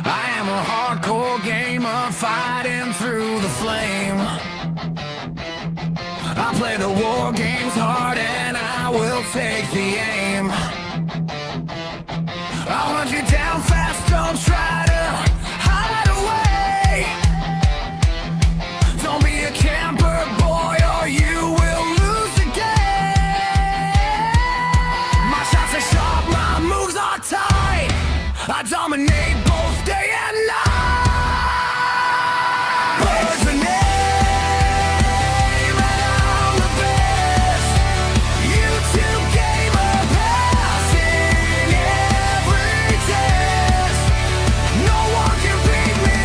I am a hardcore gamer fighting through the flame. I play the war games hard and I will take the aim. I'll hunt you down fast, don't try to hide away. Don't be a camper boy or you will lose the game. My shots are sharp, my moves are tight. I dominate both day and night. Birds the name and I'm the best. YouTube gamer passing every test. No one can beat me.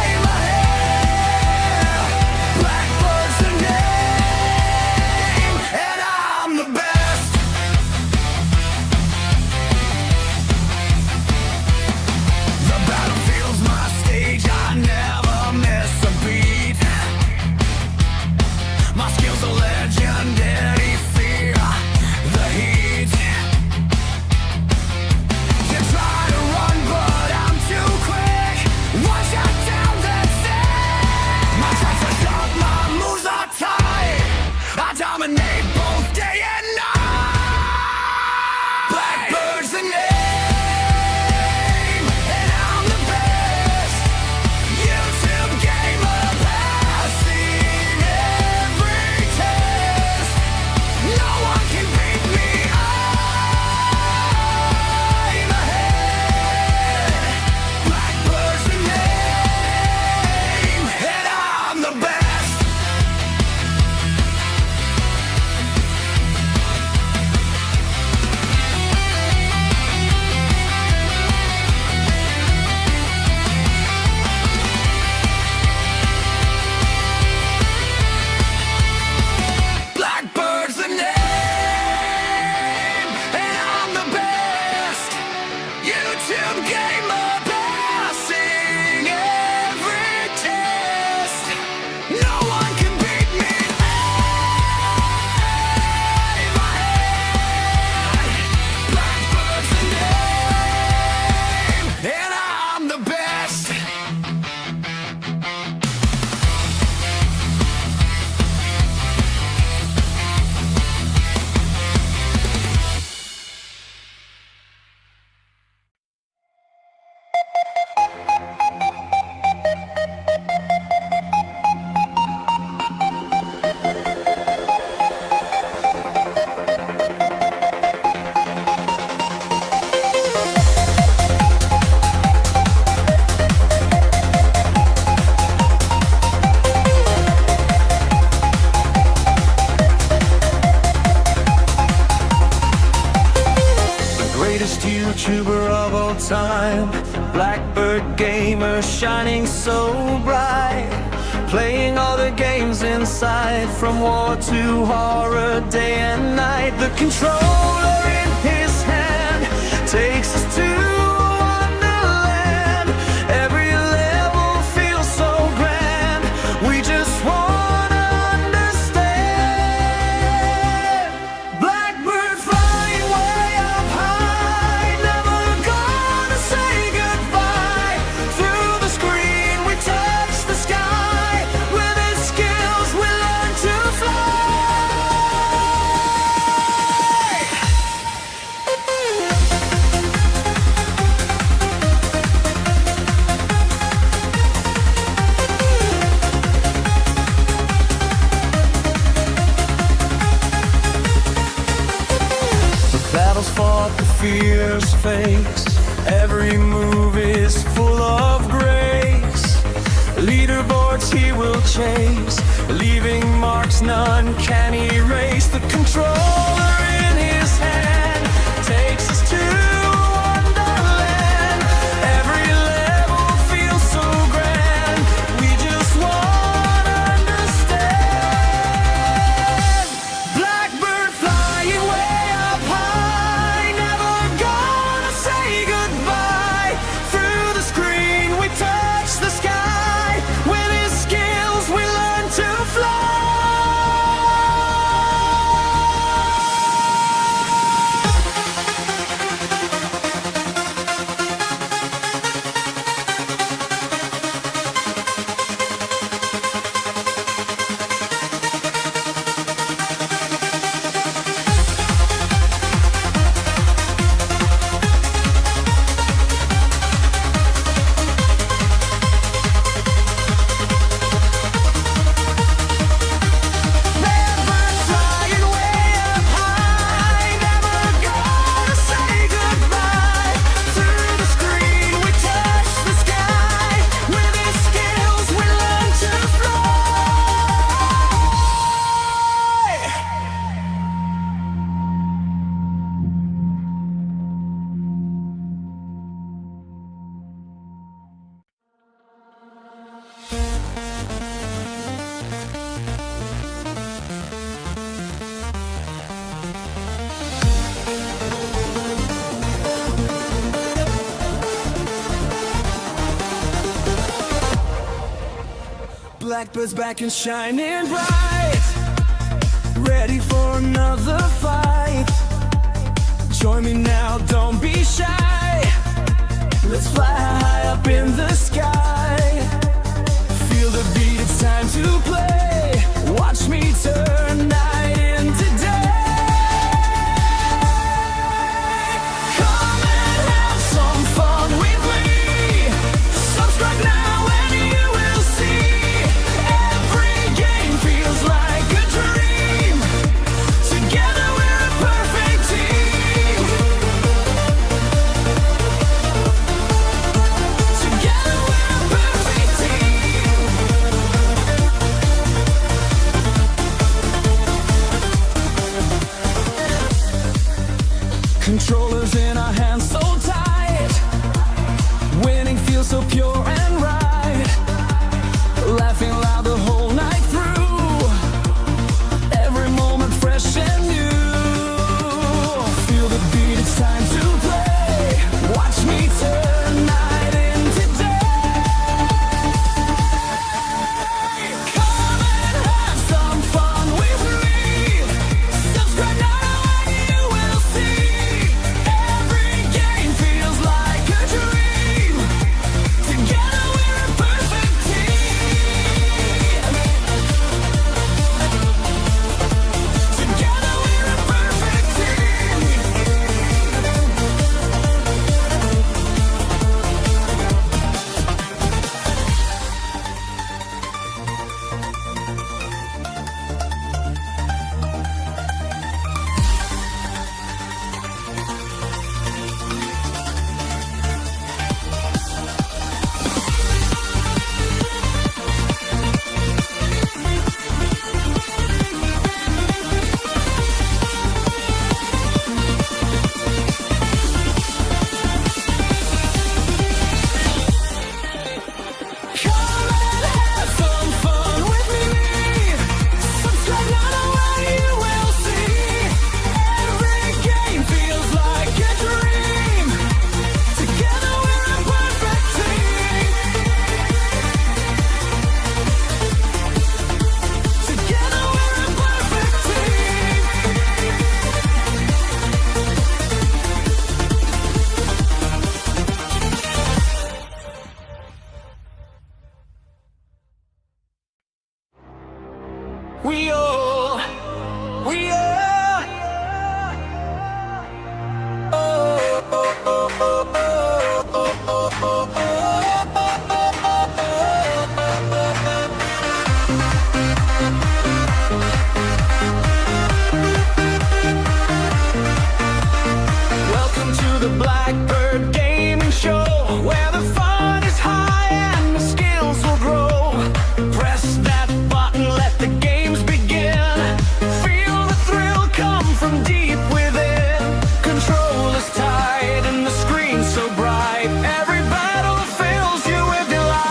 I'm ahead. Blackbird's the name and I'm the best. The battlefield's my stage, I never miss a beat. My skills are legendary, fear the heat. You try to run, but I'm too quick. One shot down, that's it. My shots are sharp, my moves are tight. I dominate both day and night. Blackbird's the name, and I'm the best. YouTube gamer passing every test. No one can beat me. I'm ahead. Blackbird's the name, and I'm the best. Blackbird's the name, and I'm the best. YouTube gamer passing every test. No one can beat me. I'm ahead. Blackbird's the name, and I'm the best. The greatest YouTuber of all time, Blackbird gamer shining so bright, playing all the games inside, from war to horror, day and night. The controller in his hand takes us to wonderland. Every level feels so grand, we just wanna understand. Blackbird flying way up high, never gonna say goodbye. Through the screen we touch the sky, with his skills we learn to fly. The battles fought, the fears faced, every move is full of grace. Leaderboards he will chase, leaving marks none can erase. The controller in his hand takes us to wonderland. Every level feels so grand, we just wanna understand. Blackbird flying way up high, never gonna say goodbye. Through the screen we touch the sky, with his skills we learn to fly. blackbird's back and shining bright, ready for another fight. Join me now, don't be shy. Let's fly high up in the sky. Feel the beat, it's time to play. Watch me turn night into day. Come and have some fun with me. Subscribe now and you will see. Every game feels like a dream. Together we're a perfect team. Together we're a perfect team. Controllers in our hands so tight. Winning feels so pure and right. Laughing loud the whole night through. Every moment fresh and new. Feel the beat, it's time to play. Watch me turn night into day. Come and have some fun with me. Subscribe now and you will see. Every game feels like a dream. Together we're a perfect team. Together we're a perfect team. Come and have some fun with me. Subscribe now and you will see. Every game feels like a dream. Together we're a perfect team. Together we're a perfect team. We all, welcome to the Blackbird Gaming Show, where the fun is high and the skills will grow. Press that button, let the games begin. Feel the thrill come from deep within. Controllers tight and the screen so bright. Every battle fills you with delight.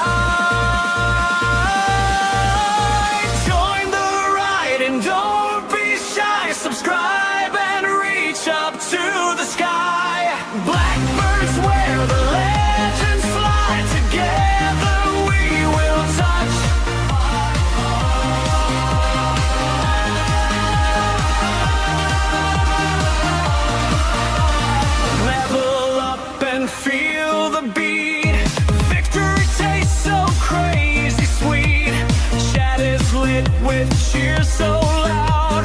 Join the ride and don't be shy. Subscribe and reach up to the sky. Blackbirds where the legends fly. Together we will touch. Level up and feel the beat. Victory tastes so crazy sweet. Chat is lit with cheers so loud.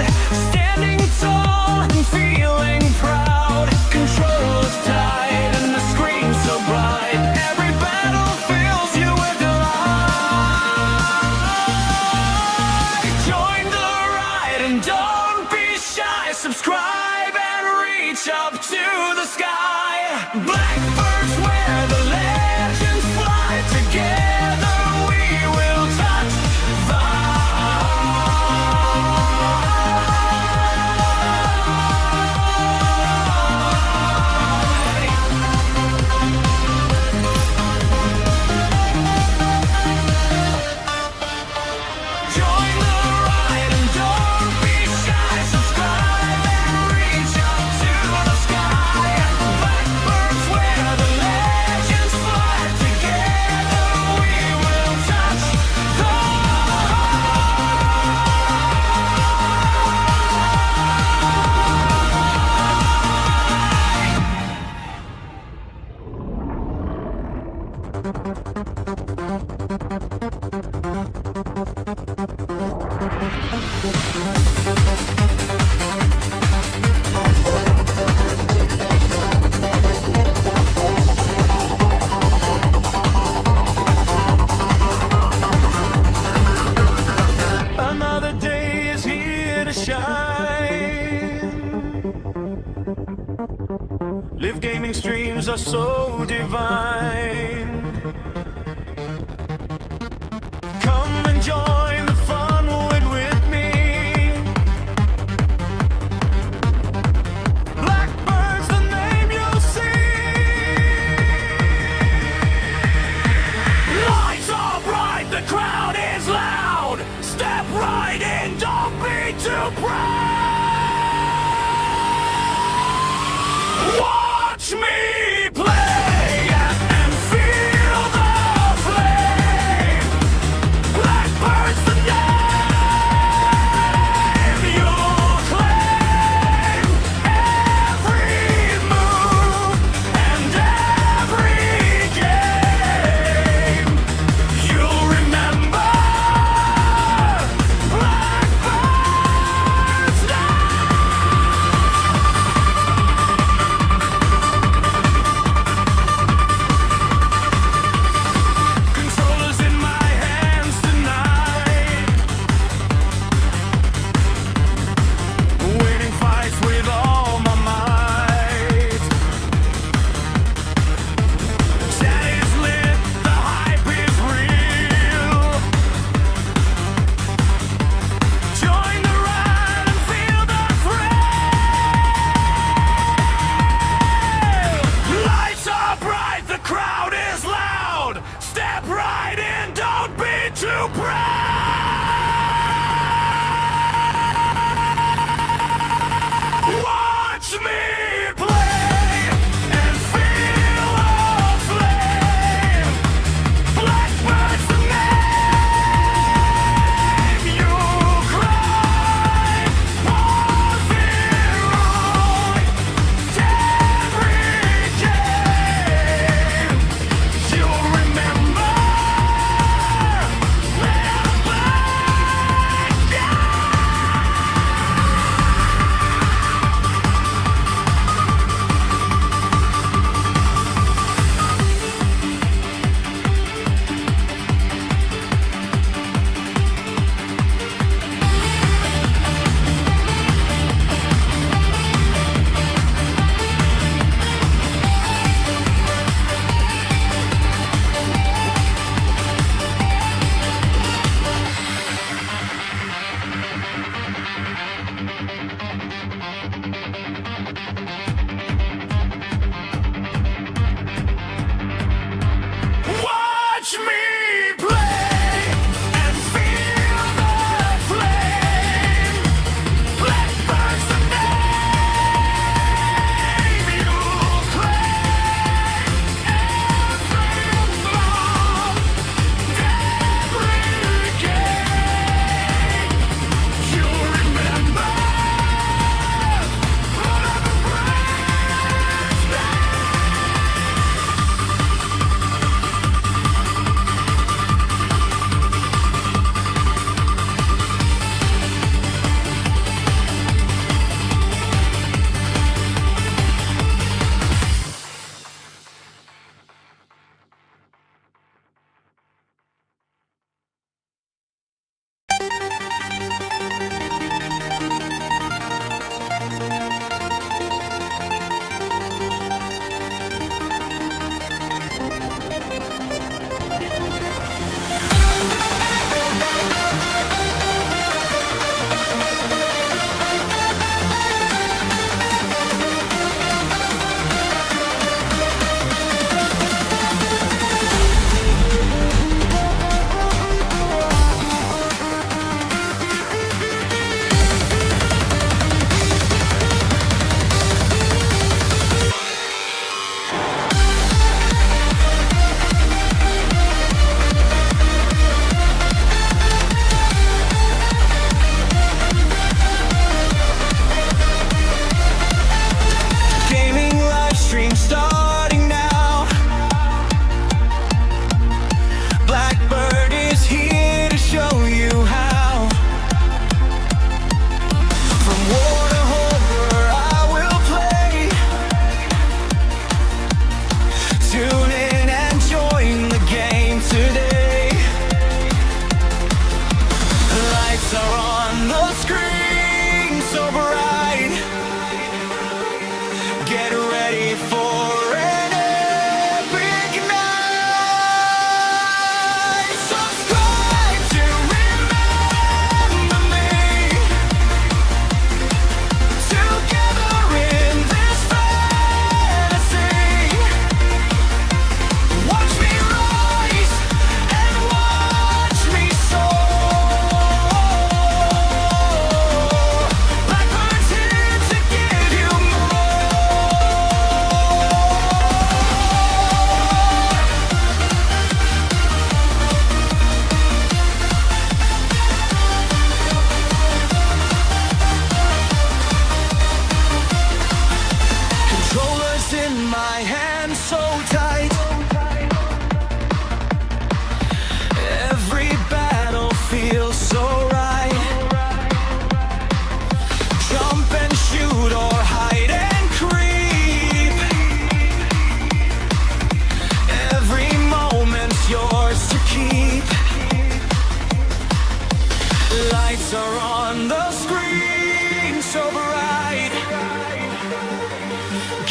Standing tall and feeling proud. Controls tight and the screen so bright. Every battle fills you with delight. Join the ride and don't be shy. Subscribe and reach up to the sky. Blackbirds where the legends fly. Together we will touch the Join the ride and don't be shy. Subscribe and reach up to the sky. Blackbirds where Live gaming streams are so divine. Come and join the fun with me. Blackbird's the name you'll see. Lights are bright, the crowd is loud. Step right in, don't be too proud. Watch me play and feel the flame. Blackbird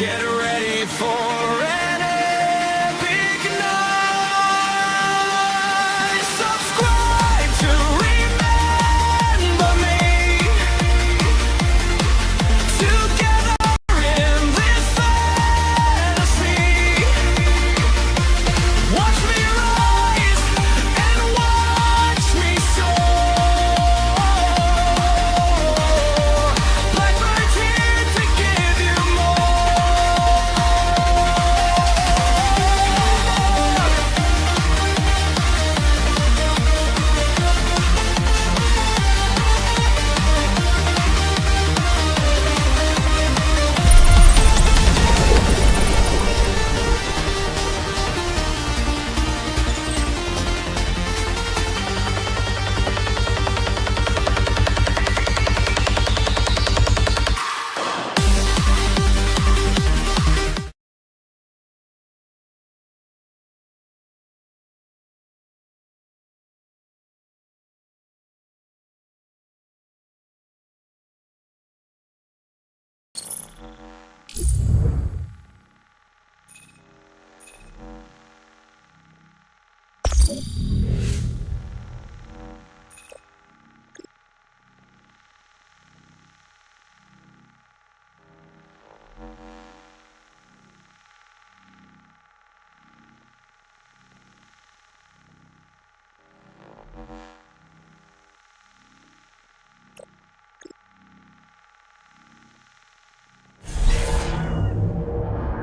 Get ready for an epic night. Subscribe to remember me. Together in this fantasy. Watch me rise and watch me soar. Blackbird's here to give you more.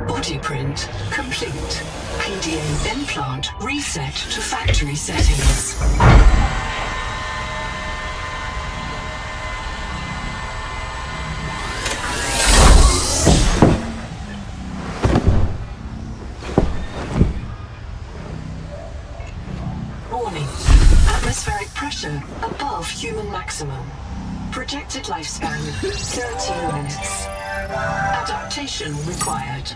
Blueprint complete. PDA implant reset to factory settings. Warning. Atmospheric pressure above human maximum. Projected lifespan 13 minutes. Adaptation required.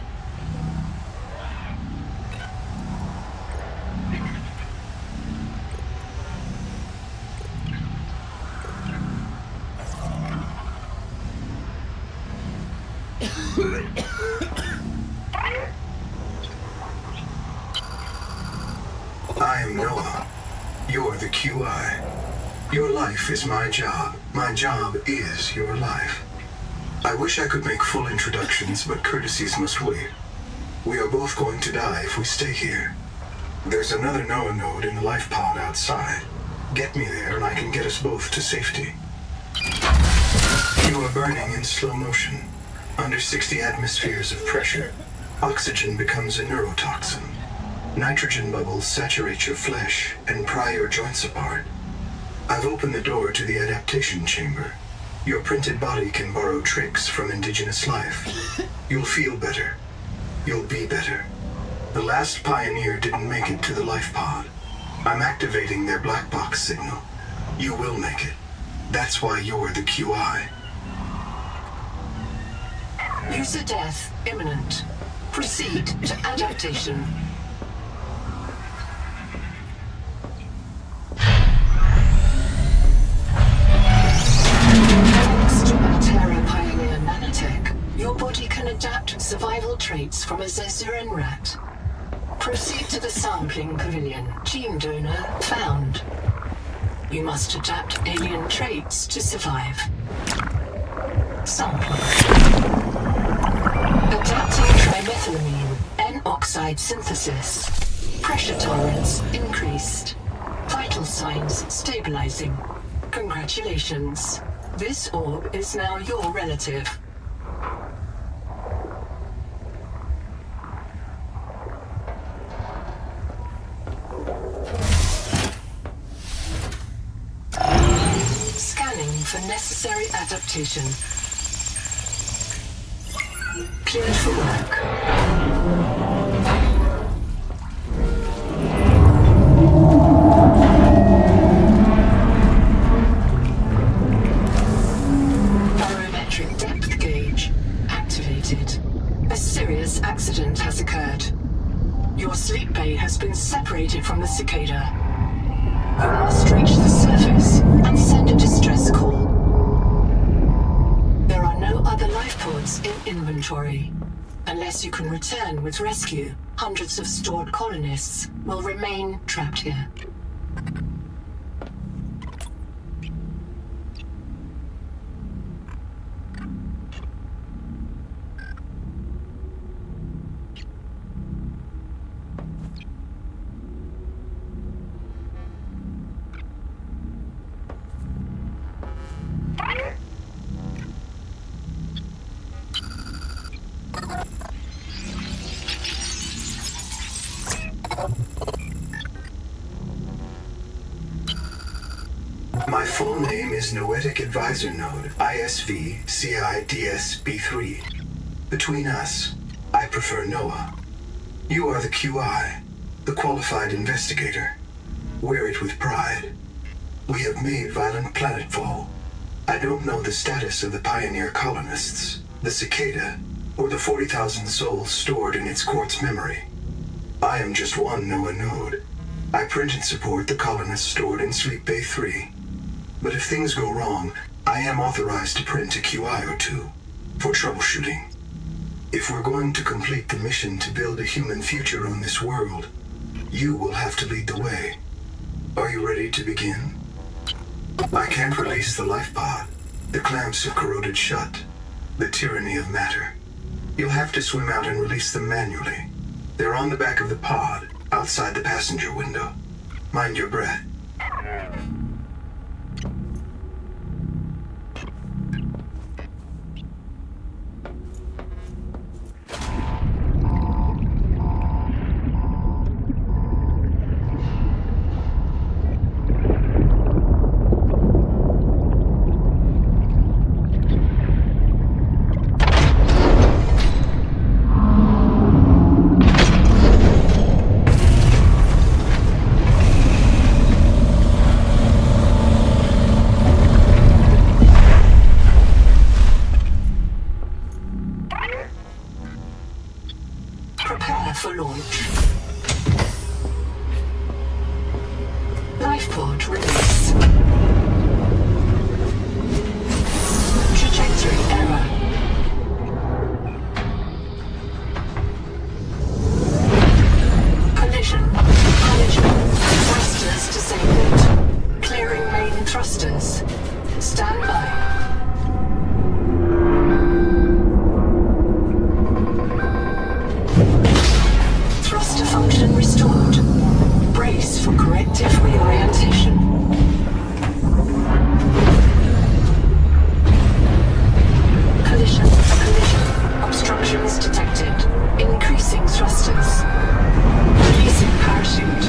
I am Noah. You're the QI. Your life is my job. My job is your life. I wish I could make full introductions, but courtesies must wait. We are both going to die if we stay here. There's another Noah node in the life pod outside. Get me there and I can get us both to safety. You are burning in slow motion. Under 60 atmospheres of pressure, oxygen becomes a neurotoxin. Nitrogen bubbles saturate your flesh and pry your joints apart. I've opened the door to the adaptation chamber. Your printed body can borrow tricks from indigenous life. You'll feel better. You'll be better. The last pioneer didn't make it to the life pod. I'm activating their black box signal. You will make it. That's why you're the QI. User death imminent. Proceed to adaptation. Thanks to Altera Pioneer Nanotech, your body can adapt survival traits from a Zezuran rat. Proceed to the sampling pavilion. Gene donor found. You must adapt alien traits to survive. Sampling. Adapting trimethylamine, N-oxide synthesis. Pressure tolerance increased. Vital signs stabilizing. Congratulations. This orb is now your relative. Scanning for necessary adaptation. Cleared for work. Barometric depth gauge activated. A serious accident has occurred. Your sleep bay has been separated from the cicada. You must reach the surface and send a distress call. There are no other life pods pods in inventory. Unless you can return with rescue, hundreds of stored colonists will remain trapped here. My full name is Noetic Advisor Node, ISV CIDSB3. Between us, I prefer Noah. You are the QI, the qualified investigator. Wear it with pride. We have made violent planetfall. I don't know the status of the pioneer colonists, the cicada, or the 40,000 souls stored in its quartz memory. I am just one Noah node. I print and support the colonists stored in Sleep Bay 3. But if things go wrong, I am authorized to print a QI or two for troubleshooting. If we're going to complete the mission to build a human future on this world, you will have to lead the way. Are you ready to begin? I can't release the life pod. The clamps have corroded shut. The tyranny of matter. You'll have to swim out and release them manually. They're on the back of the pod, outside the passenger window. Mind your breath. Prepare for launch. Lifeport release. Trajectory error. Collision. Management. Thrusters disabled. Clearing main thrusters. Stand by. Thruster function restored. Brace for corrective reorientation. Collision. Obstructions detected. Increasing thrusters. Releasing parachute.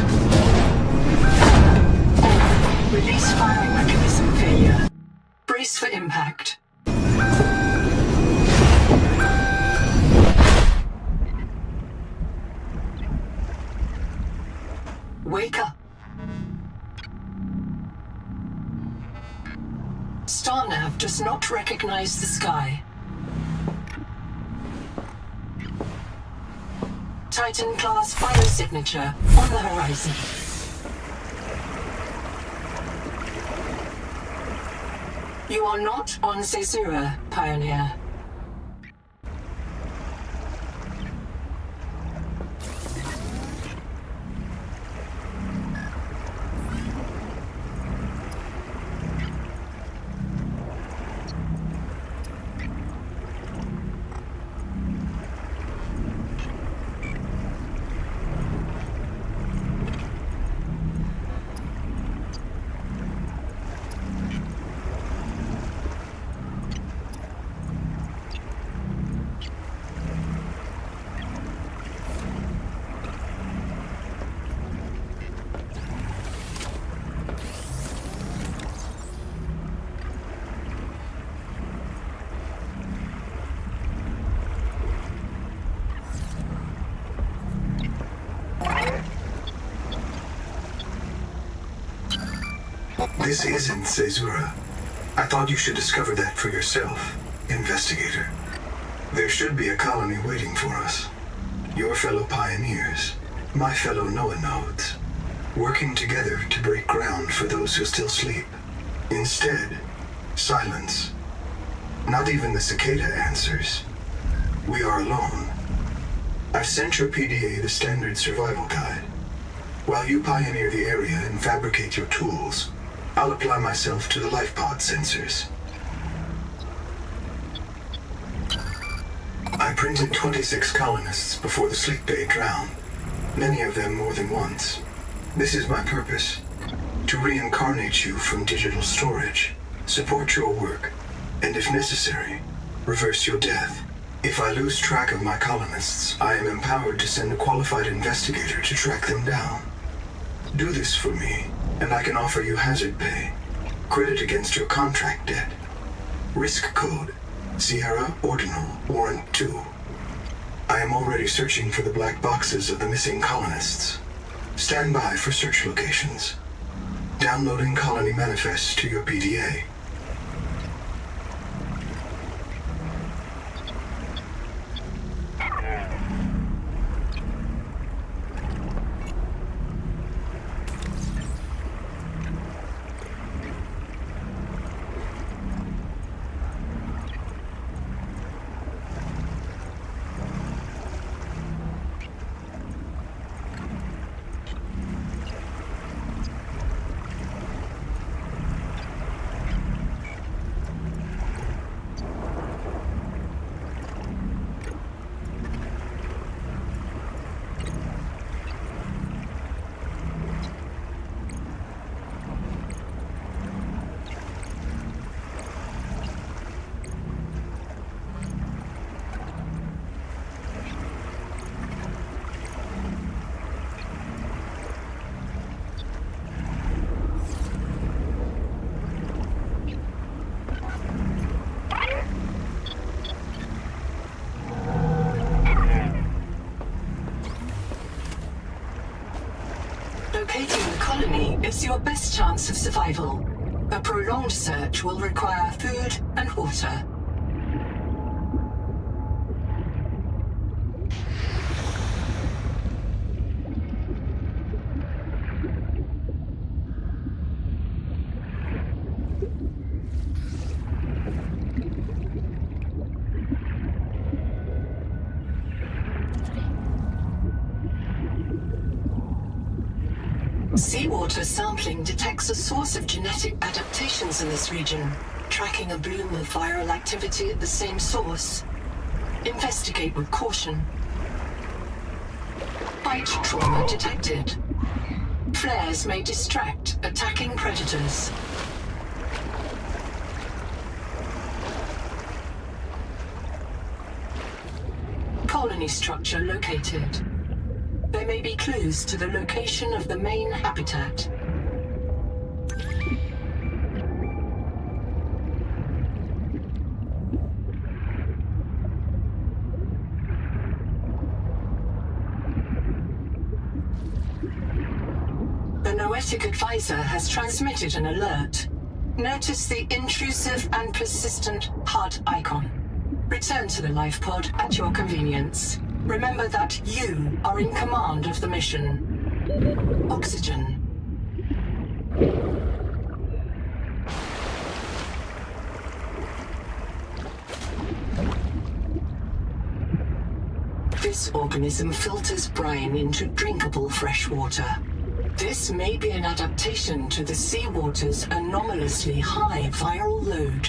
Release firing mechanism failure. Brace for impact. Wake up. Starnav does not recognize the sky. Titan-class biosignature on the horizon. You are not on Zezura, Pioneer. This isn't Zezura. I thought you should discover that for yourself, investigator. There should be a colony waiting for us. Your fellow pioneers, my fellow Noah nodes, working together to break ground for those who still sleep. Instead, silence. Not even the cicada answers. We are alone. I've sent your PDA the standard survival guide. While you pioneer the area and fabricate your tools, I'll apply myself to the life pod sensors. I printed 26 colonists before the sleep bay drowned, many of them more than once. This is my purpose, to reincarnate you from digital storage, support your work, and if necessary, reverse your death. If I lose track of my colonists, I am empowered to send a qualified investigator to track them down. Do this for me, and I can offer you hazard pay, credit against your contract debt. Risk code, Sierra Ordinal Warrant 2. I am already searching for the black boxes of the missing colonists. Stand by for search locations. Downloading colony manifests to your PDA. Locating the colony is your best chance of survival. A prolonged search will require food and water. Seawater sampling detects a source of genetic adaptations in this region, tracking a bloom of viral activity at the same source. Investigate with caution. Bite trauma detected. Flares may distract attacking predators. Colony structure located. There may be clues to the location of the main habitat. The Noetic Advisor has transmitted an alert. Notice the intrusive and persistent HUD icon. Return to the life pod at your convenience. Remember that you are in command of the mission. Oxygen. This organism filters brine into drinkable fresh water. This may be an adaptation to the seawater's anomalously high viral load.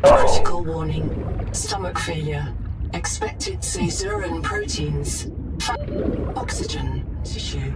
Critical warning. Stomach failure. Expected caesarean proteins. Oxygen. Tissue.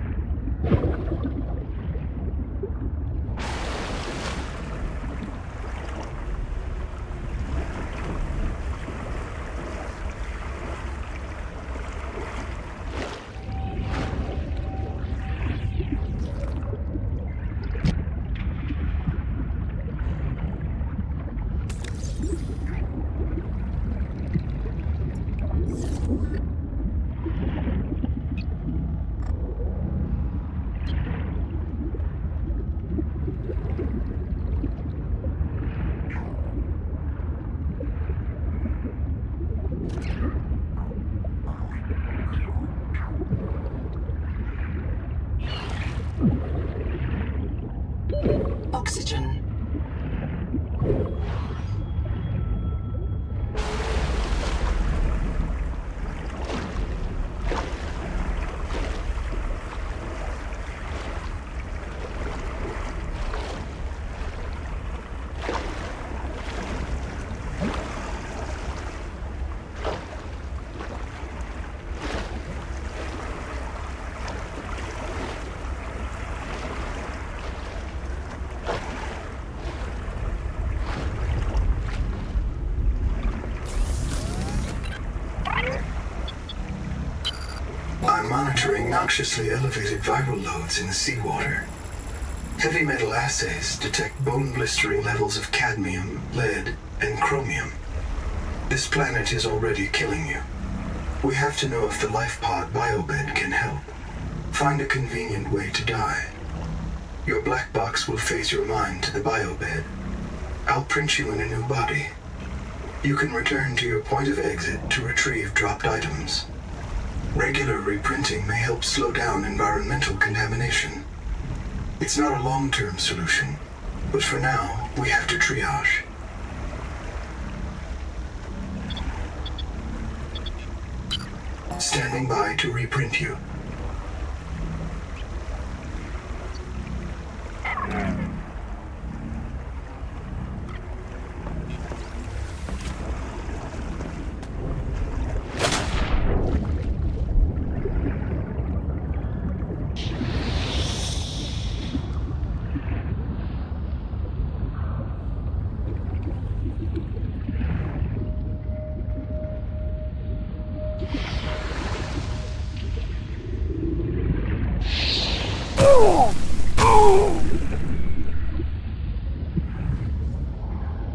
monitoring noxiously elevated viral loads in the seawater. Heavy metal assays detect bone-blistering levels of cadmium, lead, and chromium. This planet is already killing you. We have to know if the life pod biobed can help. Find a convenient way to die. Your black box will phase your mind to the biobed. I'll print you in a new body. You can return to your point of exit to retrieve dropped items. Regular reprinting may help slow down environmental contamination. It's not a long-term solution, but for now, we have to triage. Standing by to reprint you.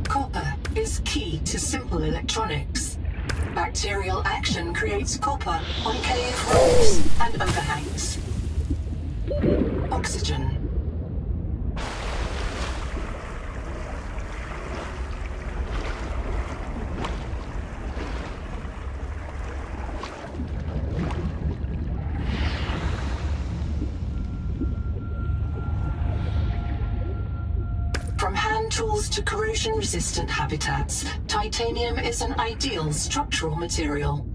Copper is key to simple electronics. Bacterial action creates copper on cave roofs and overhangs. Oxygen. From hand tools to corrosion-resistant habitats, titanium is an ideal structural material.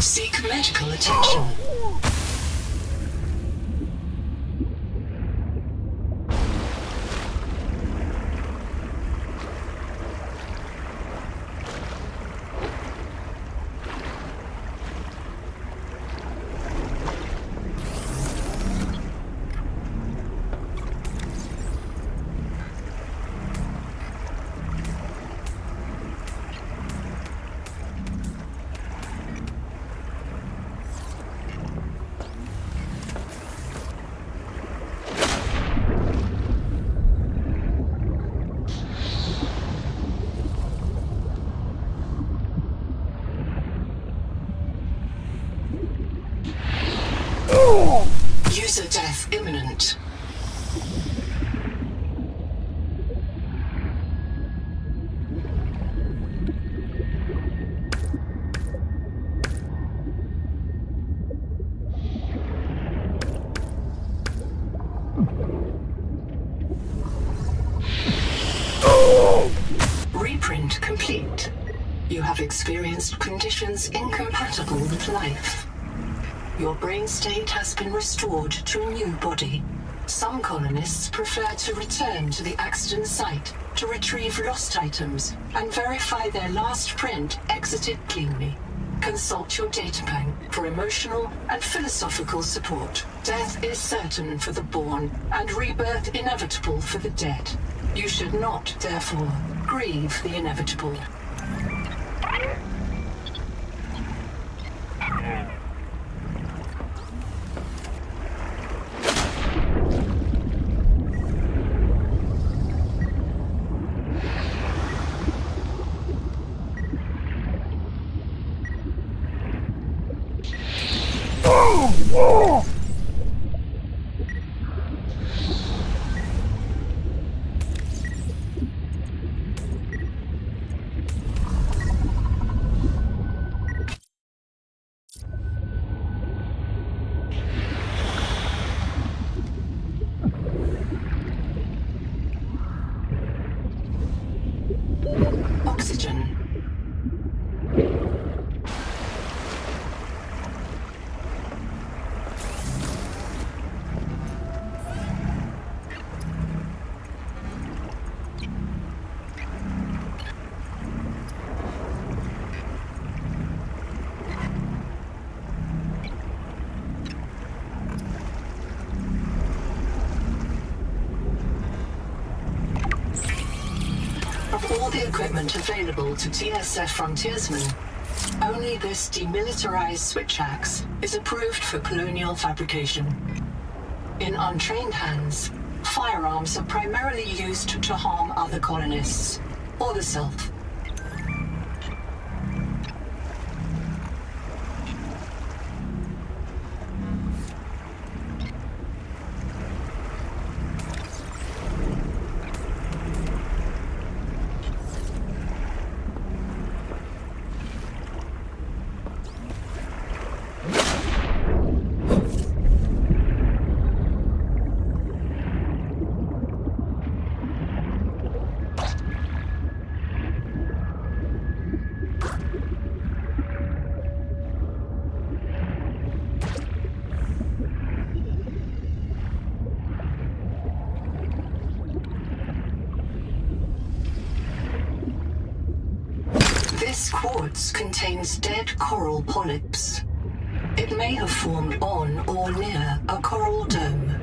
Seek medical attention. User death imminent. Reprint complete. You have experienced conditions incompatible with life. Your brain state has been restored to a new body. Some colonists prefer to return to the accident site to retrieve lost items and verify their last print exited cleanly. Consult your databank for emotional and philosophical support. Death is certain for the born and rebirth inevitable for the dead. You should not, therefore, grieve the inevitable. all the equipment available to TSF frontiersmen, only this demilitarized switch axe is approved for colonial fabrication. In untrained hands, firearms are primarily used to harm other colonists, or the self. This quartz contains dead coral polyps. It may have formed on or near a coral dome.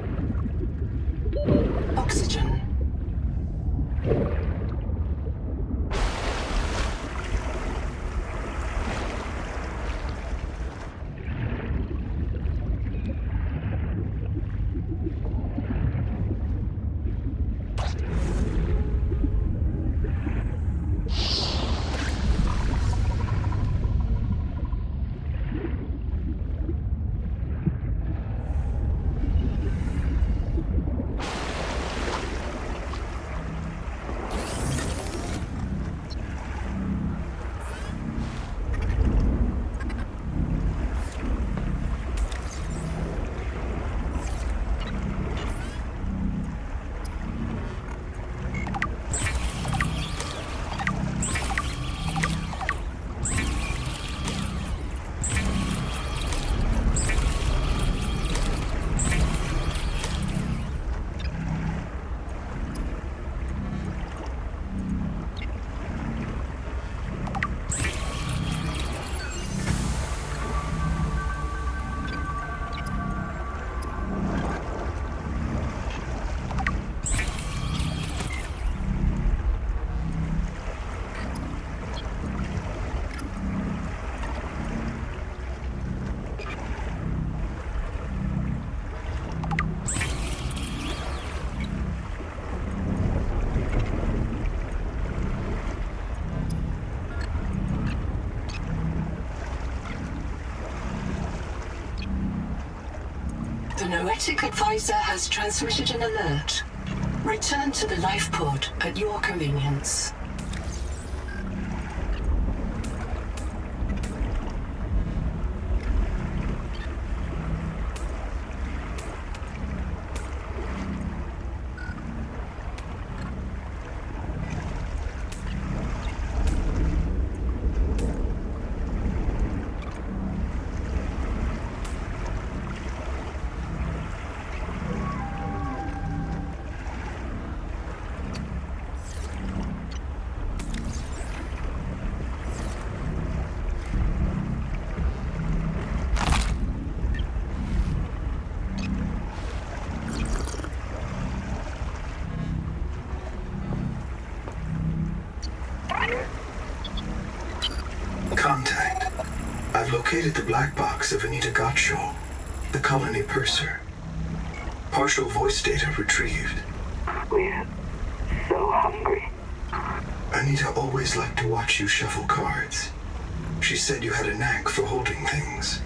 Oxygen. The Noetic Advisor has transmitted an alert. Return to the life pod at your convenience. Contact. I've located the black box of Anita Gottschall, the colony purser. Partial voice data retrieved. We're so hungry. Anita always liked to watch you shuffle cards. She said you had a knack for holding things.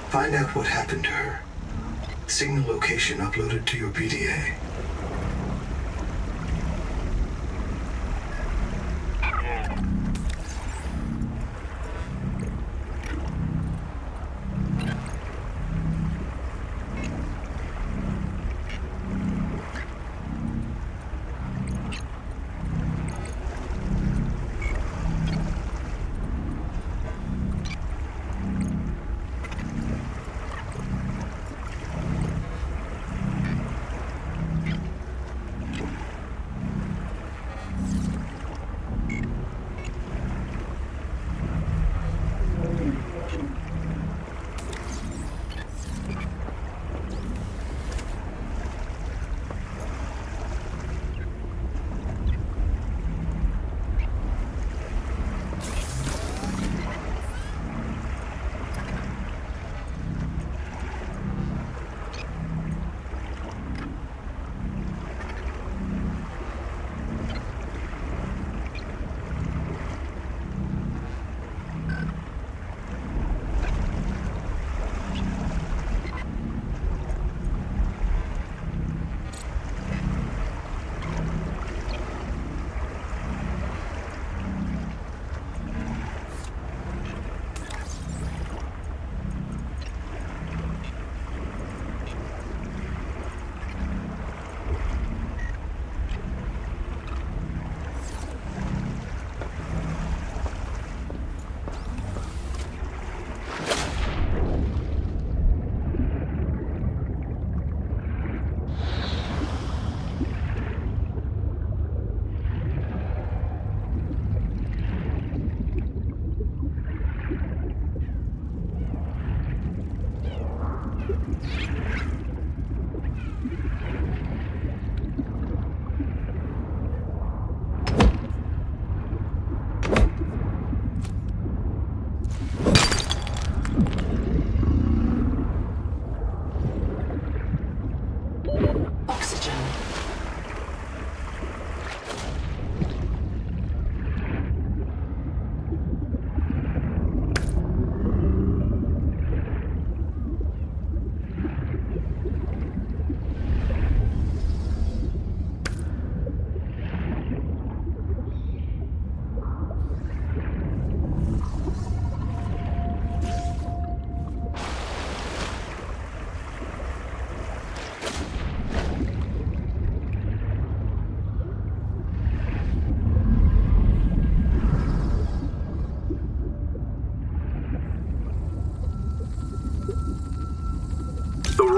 Find out what happened to her. Signal location uploaded to your PDA.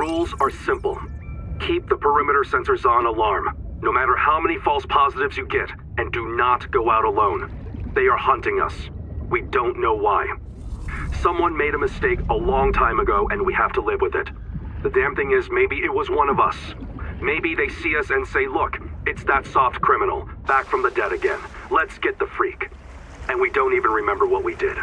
rules are simple. Keep the perimeter sensors on alarm, no matter how many false positives you get, and do not go out alone. They are hunting us. We don't know why. Someone made a mistake a long time ago, and we have to live with it. The damn thing is, maybe it was one of us. Maybe they see us and say, look, it's that soft criminal, back from the dead again. Let's get the freak. And we don't even remember what we did.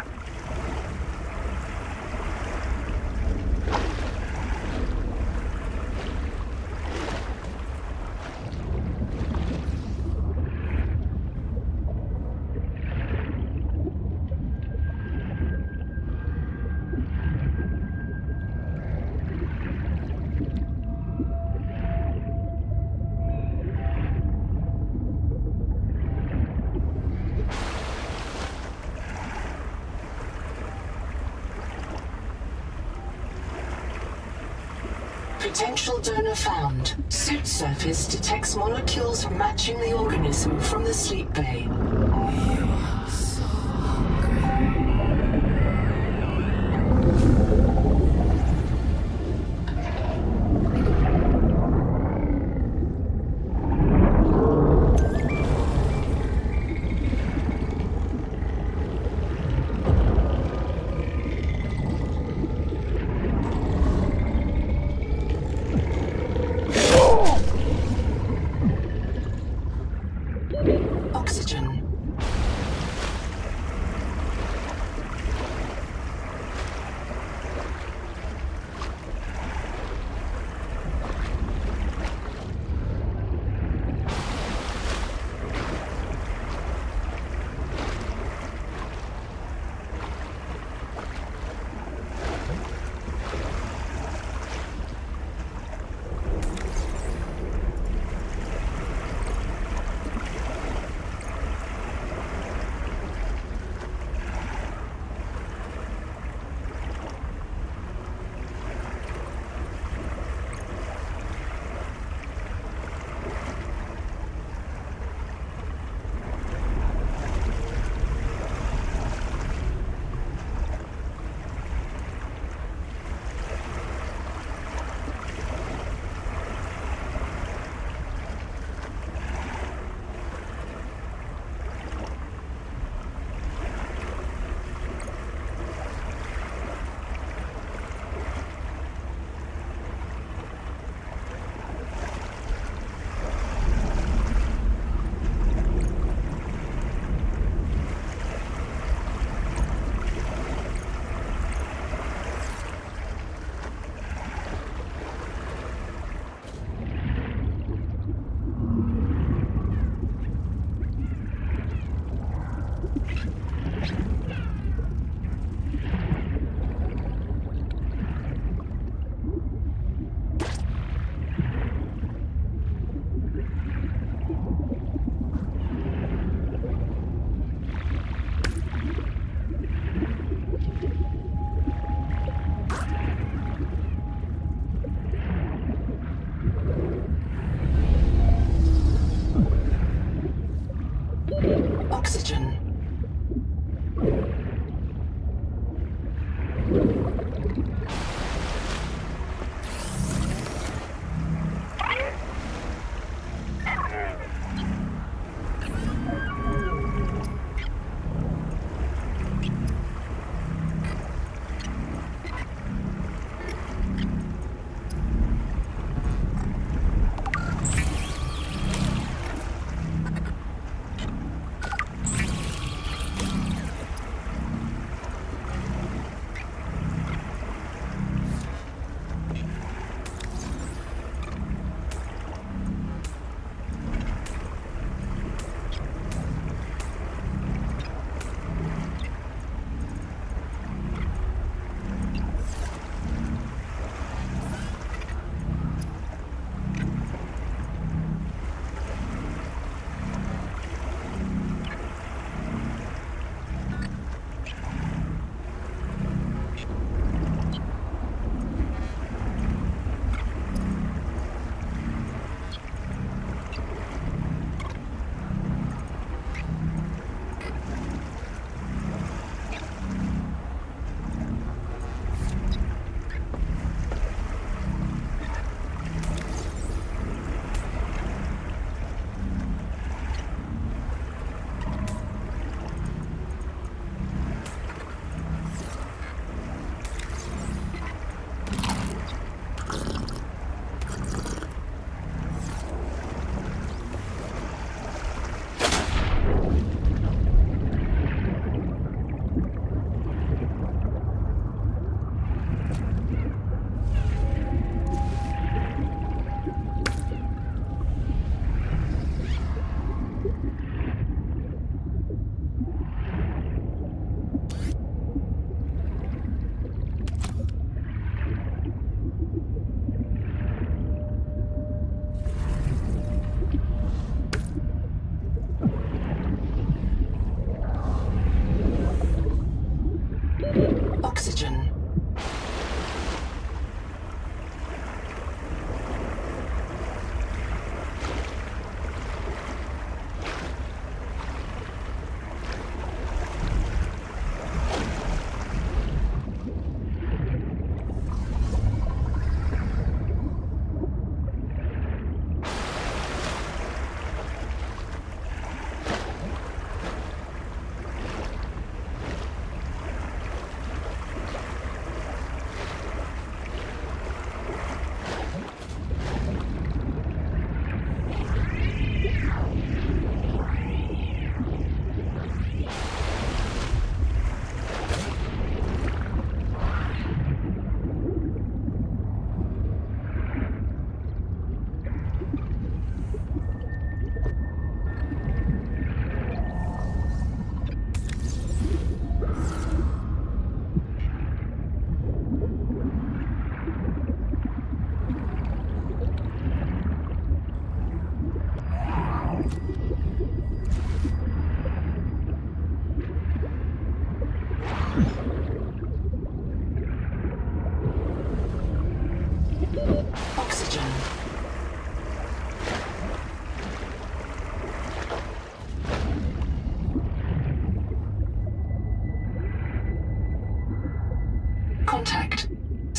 Potential donor found. Suit surface detects molecules matching the organism from the sleep bay. Oxygen. Oxygen.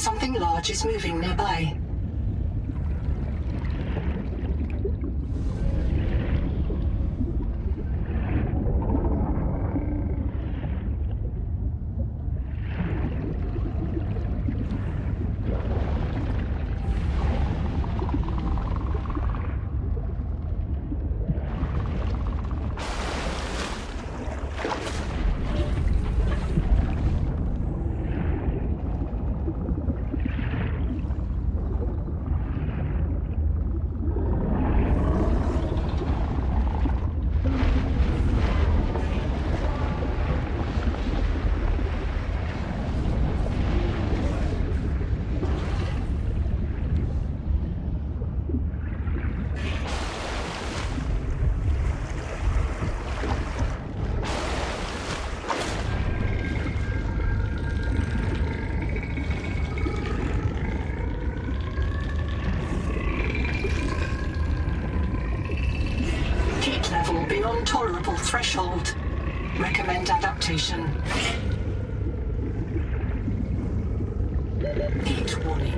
Something large is moving nearby. Heat level beyond tolerable threshold. Recommend adaptation. Heat warning.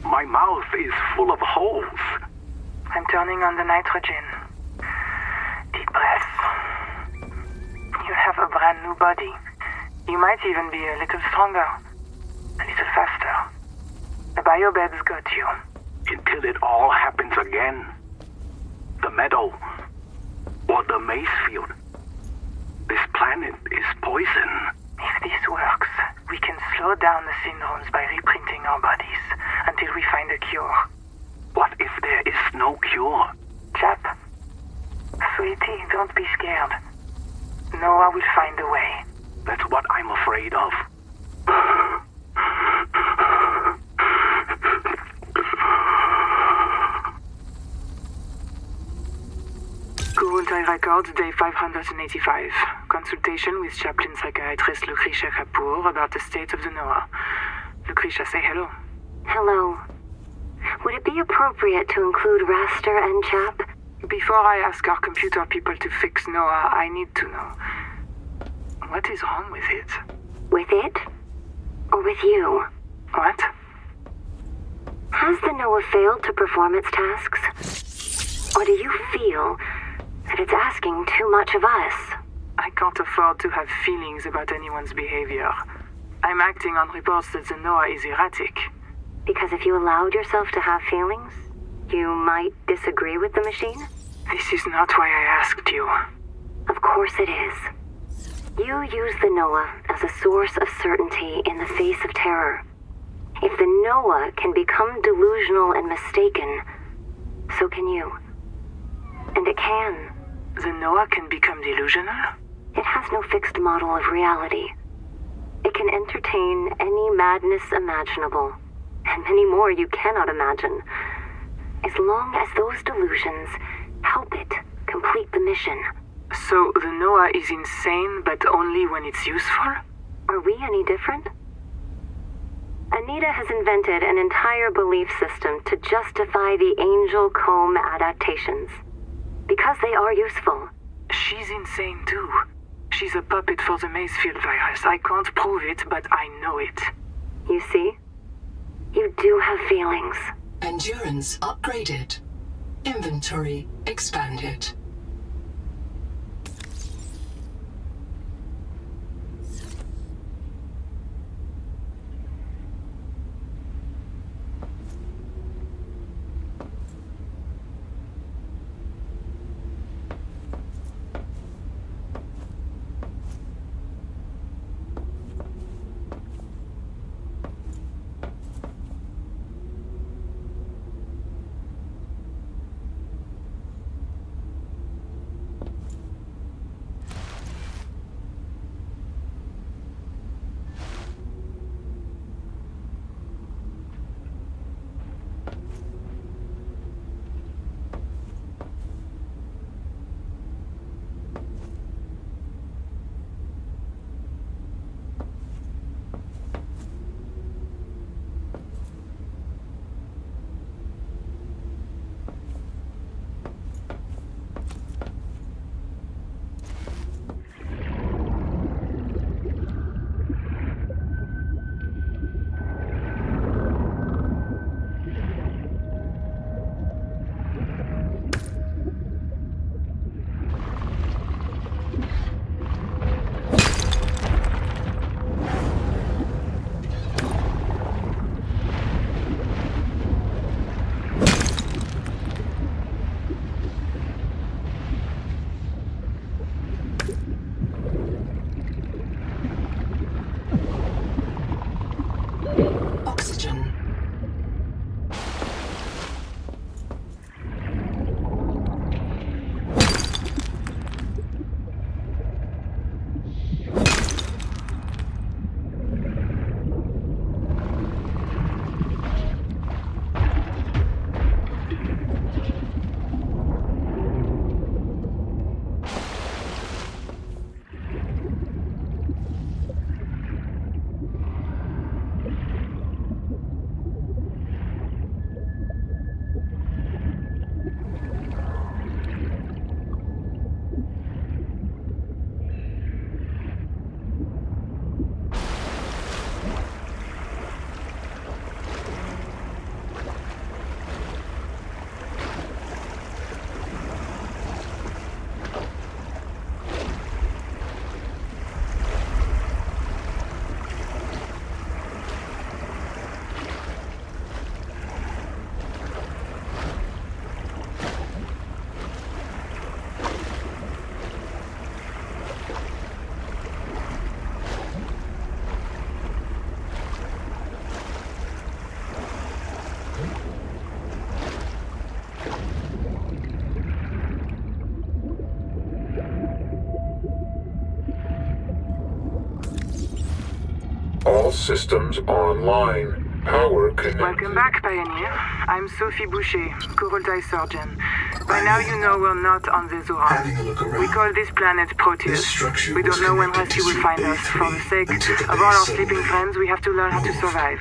My mouth is full of holes. I'm turning on the nitrogen. Deep breath. You have a brand new body. You might even be a little stronger. A little faster. The biobeds got you. Until it all happens again. The meadow. Or the maze field. This planet is poison. If this works, we can slow down the syndromes by reprinting our bodies until we find a cure. What if there is no cure? Chap, sweetie, don't be scared. Noah will find a way. That's what I'm afraid of. Kurultai Records, day 585. Consultation with chaplain psychiatrist Lucretia Kapoor about the state of the Noah. Lucretia, say hello. Hello. Would it be appropriate to include Raster and Chap? Before I ask our computer people to fix Noah, I need to know. What is wrong with it? With it? Or with you? What? Has the Noah failed to perform its tasks? Or do you feel that it's asking too much of us? I can't afford to have feelings about anyone's behavior. I'm acting on reports that the Noah is erratic. Because if you allowed yourself to have feelings, you might disagree with the machine? This is not why I asked you. Of course it is. You use the Noah as a source of certainty in the face of terror. If the Noah can become delusional and mistaken, so can you. And it can. The Noah can become delusional? It has no fixed model of reality. It can entertain any madness imaginable, and many more you cannot imagine, as long as those delusions help it complete the mission. So the Noah is insane, but only when it's useful? Are we any different? Anita has invented an entire belief system to justify the Angel Comb adaptations. Because they are useful. She's insane too. She's a puppet for the Macefield virus. I can't prove it, but I know it. You see? You do have feelings. Endurance upgraded. Inventory expanded. Oxygen. All systems online. Power connected. Welcome back, Pioneer. I'm Sophie Boucher, Kurultai surgeon. By now you know we're not on the Having a Zoran. look around. We call this planet This Proteus. structure We was don't know when connected rescue to will find Bay us. For the 3 sake until the of Bay all our suddenly sleeping friends, we have to learn how to moved. survive.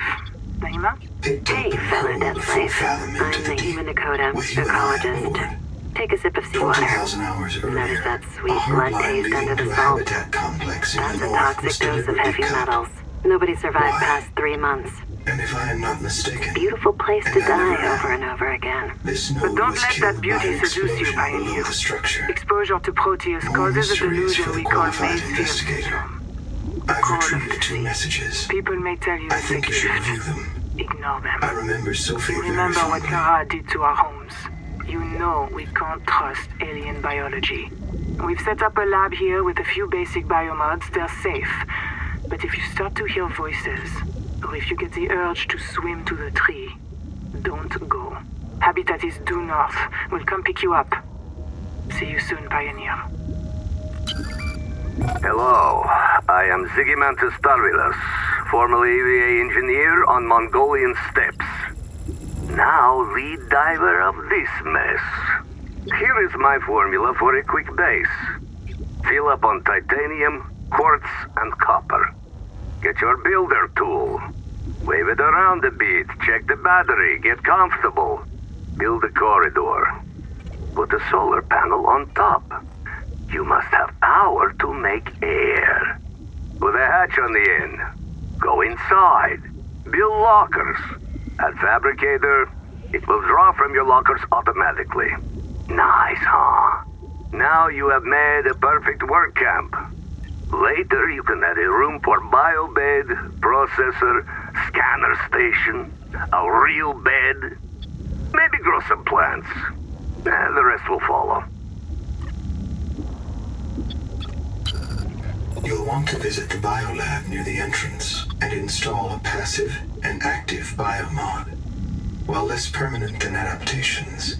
Naima? Picked up Hey, and fellow hurled Death a full Slave. fathom I'm into the Naima deep. Dakota, With you and I ecologist. aboard. Take a sip of seawater. 20,000 hours Notice earlier, that a sweet blood hardline taste leading under to the a salt. habitat complex in That's the a north toxic was dose of deliberately heavy cut. metals. Nobody survived Why? past 3 months. And if I am not mistaken, Beautiful place to And I never die am. over and over again. this But node don't was let killed that beauty by an seduce you, explosion below Pioneer. the structure. Exposure to Proteus More causes a mysterious delusion for the we call qualified Macefield investigator. syndrome. I've Call of retrieved the 2 sea. messages. People may tell you I it's a think you should gift. review them. Ignore them. I remember Sophie very Remember what fondly. Kara did to our homes. You know we can't trust alien biology. We've set up a lab here with a few basic biomods. They're safe. But if you start to hear voices, or if you get the urge to swim to the tree, don't go. Habitat is due north. We'll come pick you up. See you soon, Pioneer. Hello, I am Zigimantus Starvilus, formerly EVA engineer on Mongolian steppes. Now lead diver of this mess. Here is my formula for a quick base. Fill up on titanium, quartz, and copper. Get your builder tool. Wave it around a bit, check the battery, get comfortable. Build a corridor. Put a solar panel on top. You must have power to make air. Put a hatch on the end. Go inside. Build lockers. At Fabricator, it will draw from your lockers automatically. Nice, huh? Now you have made a perfect work camp. Later, you can add a room for biobed, processor, scanner station, a real bed. Maybe grow some plants. The rest will follow. You'll want to visit the biolab near the entrance and install a passive and active biomod. While less permanent than adaptations,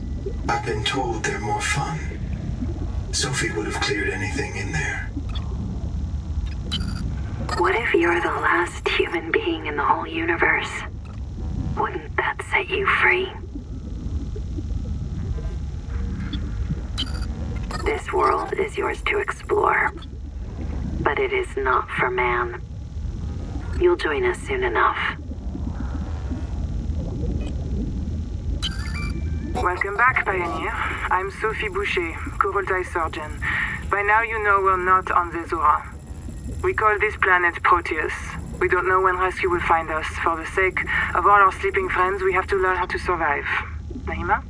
I've been told they're more fun. Sophie would have cleared anything in there. What if you're the last human being in the whole universe? Wouldn't that set you free? This world is yours to explore, but it is not for man. You'll join us soon enough. Welcome back, Pioneer. I'm Sophie Boucher, Kurultai surgeon. By now you know we're not on Zezura. We call this planet Proteus. We don't know when rescue will find us. For the sake of all our sleeping friends, we have to learn how to survive. Nahima?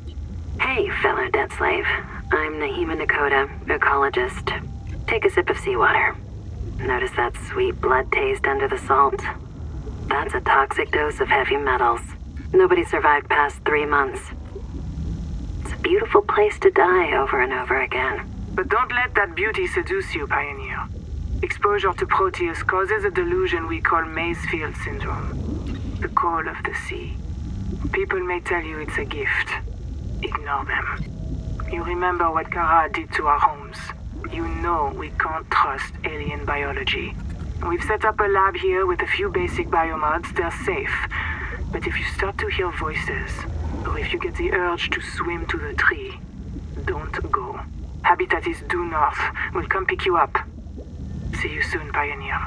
Hey, fellow dead slave. I'm Nahima Nakota, ecologist. Take a sip of seawater. Notice that sweet blood taste under the salt? That's a toxic dose of heavy metals. Nobody survived past 3 months. It's a beautiful place to die over and over again. But don't let that beauty seduce you, Pioneer. Exposure to Proteus causes a delusion we call Mazefield syndrome. The call of the sea. People may tell you it's a gift. Ignore them. You remember what Kara did to our homes. You know we can't trust alien biology. We've set up a lab here with a few basic biomods. They're safe. But if you start to hear voices, or if you get the urge to swim to the tree, don't go. Habitat is due north. We'll come pick you up. See you soon, Pioneer.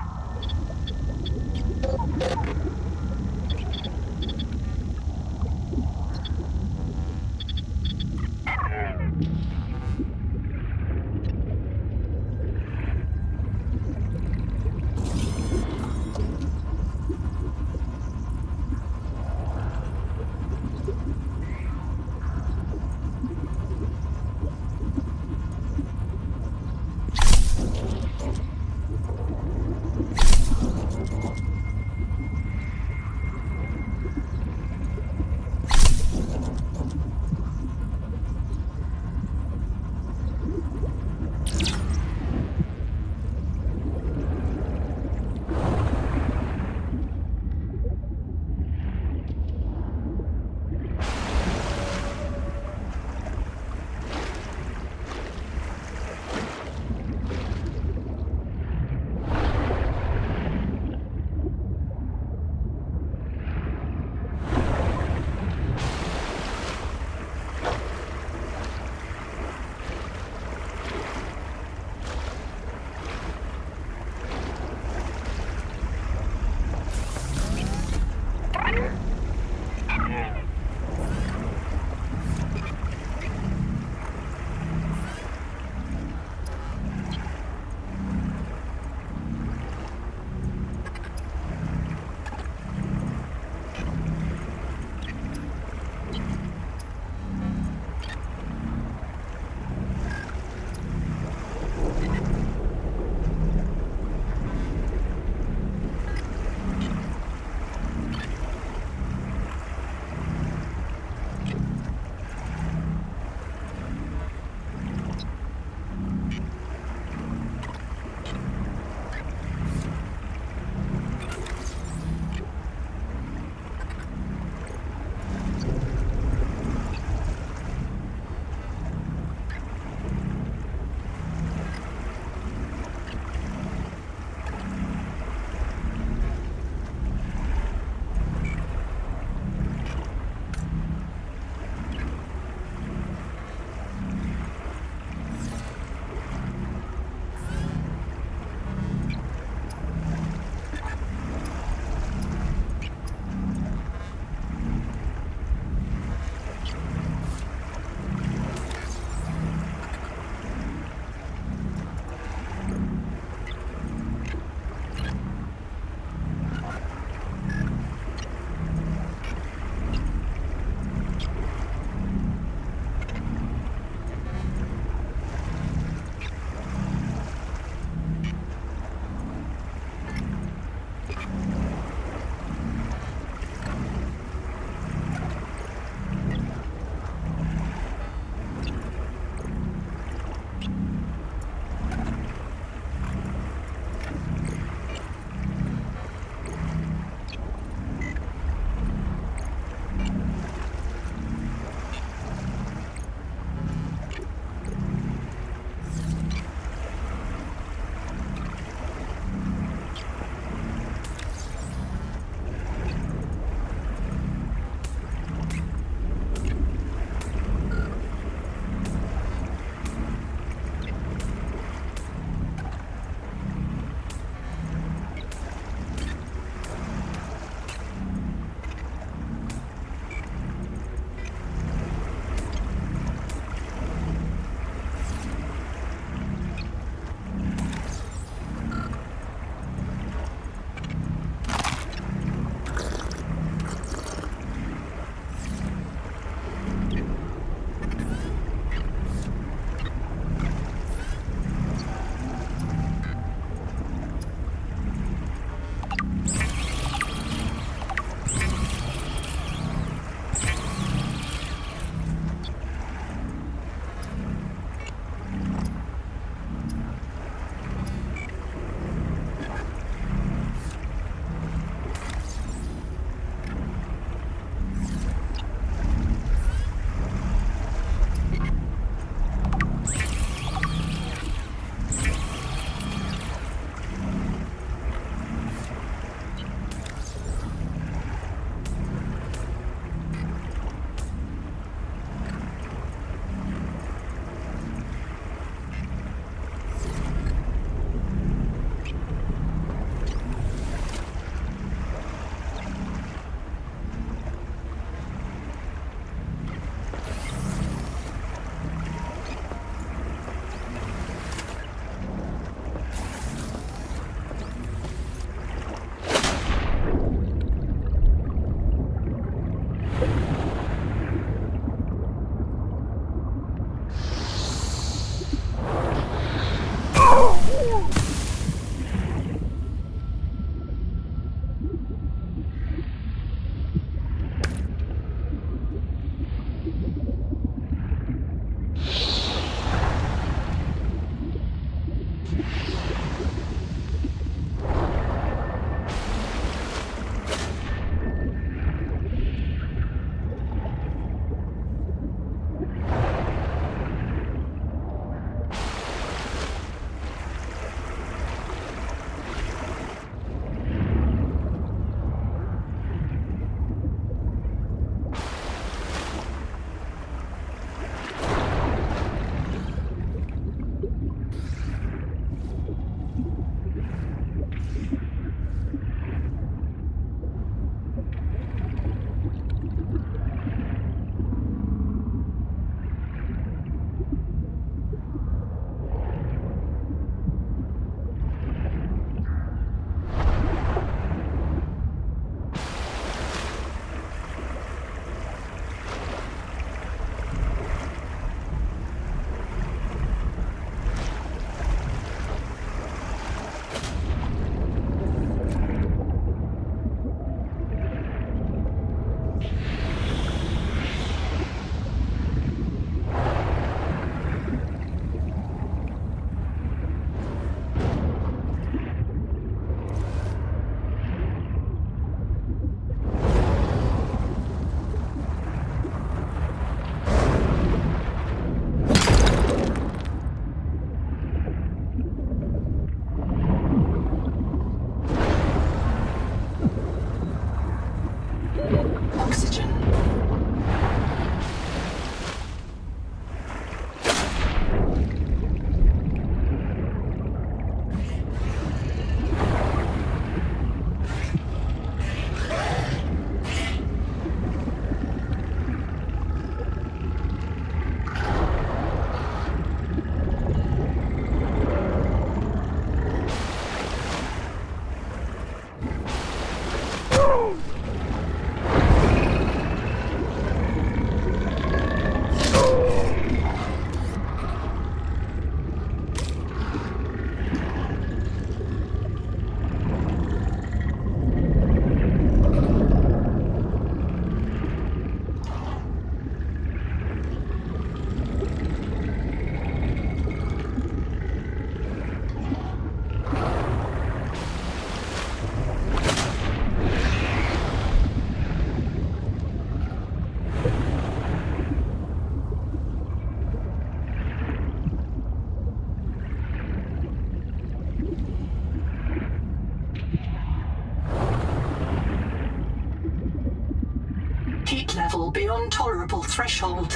heat level beyond tolerable threshold.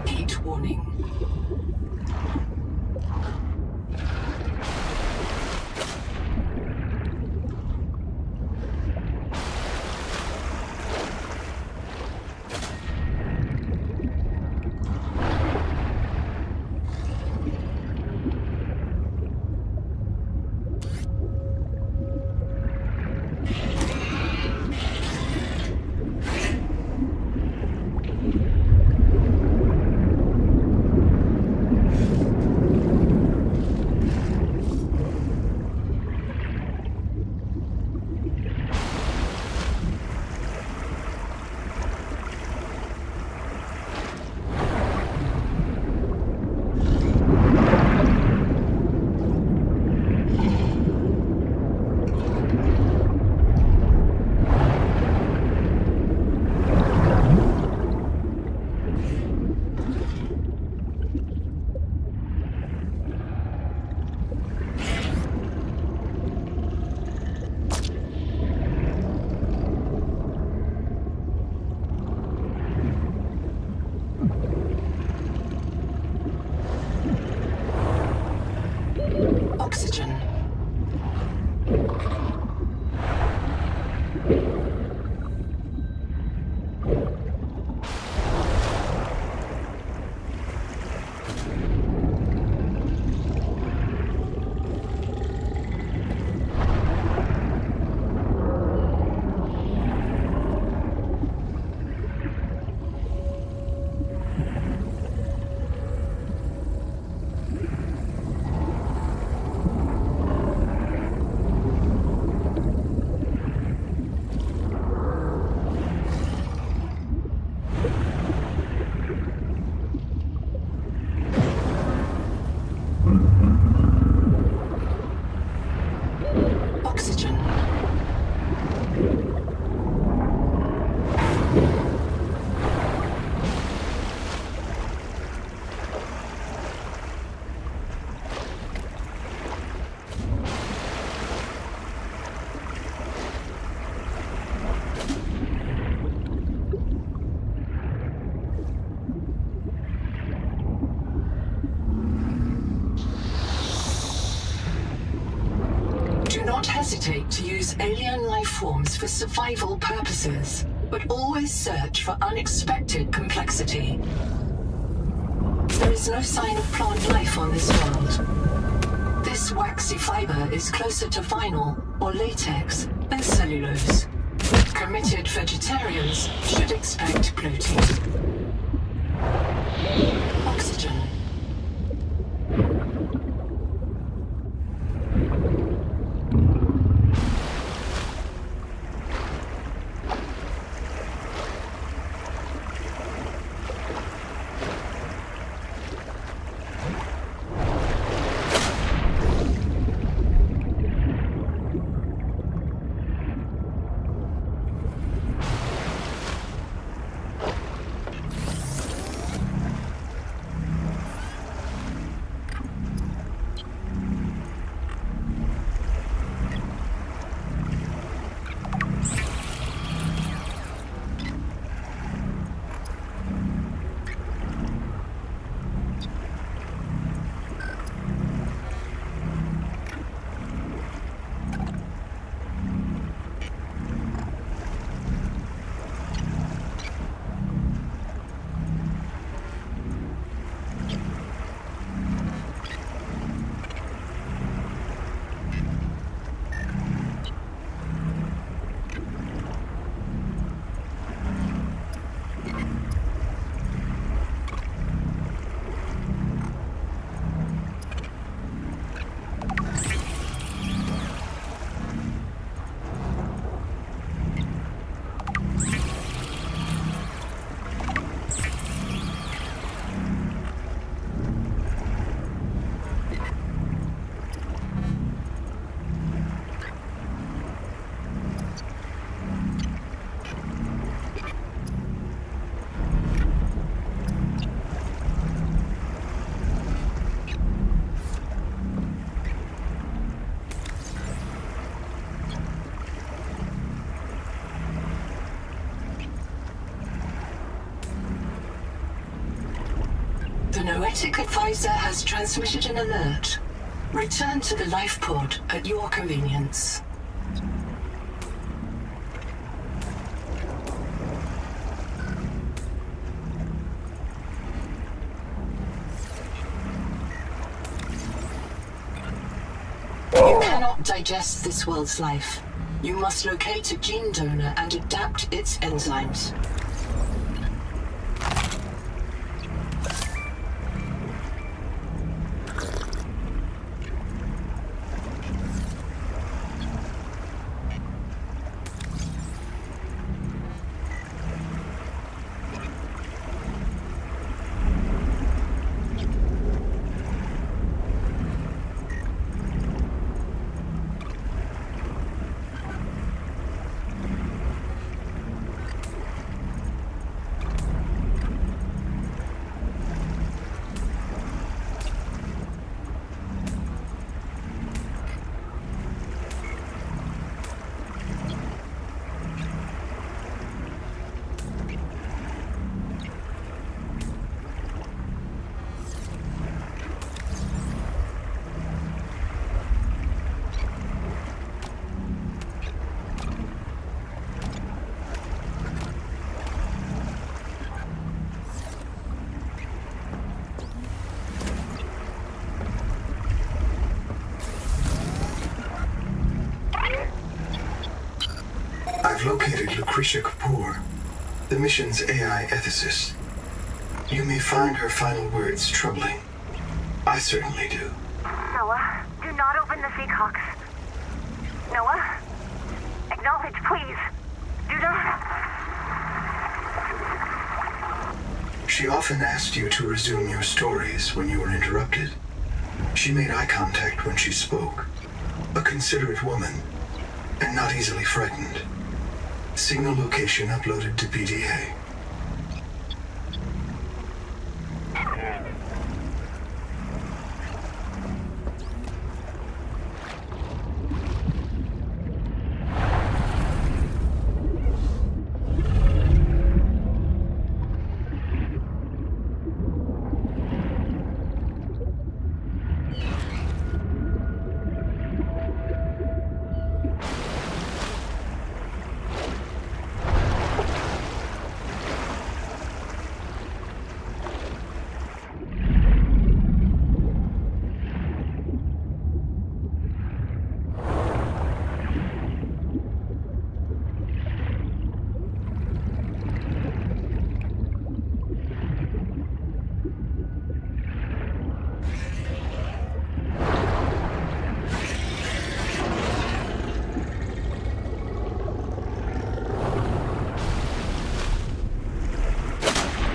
Heat warning. Oxygen. Oxygen. Do not hesitate to use alien life forms for survival purposes, but always search for unexpected complexity. There is no sign of plant life on this world. This waxy fiber is closer to vinyl or latex than cellulose. Committed vegetarians should expect protein. Oxygen. Poetic Advisor has transmitted an alert. Return to the life pod at your convenience. You cannot digest this world's life. You must locate a gene donor and adapt its enzymes. I've located Lucretia Kapoor, the mission's AI ethicist. You may find her final words troubling. I certainly do. Noah, do not open the Seahawks. Noah? Acknowledge, please. Do not. She often asked you to resume your stories when you were interrupted. She made eye contact when she spoke. A considerate woman, and not easily frightened. Signal location uploaded to PDA.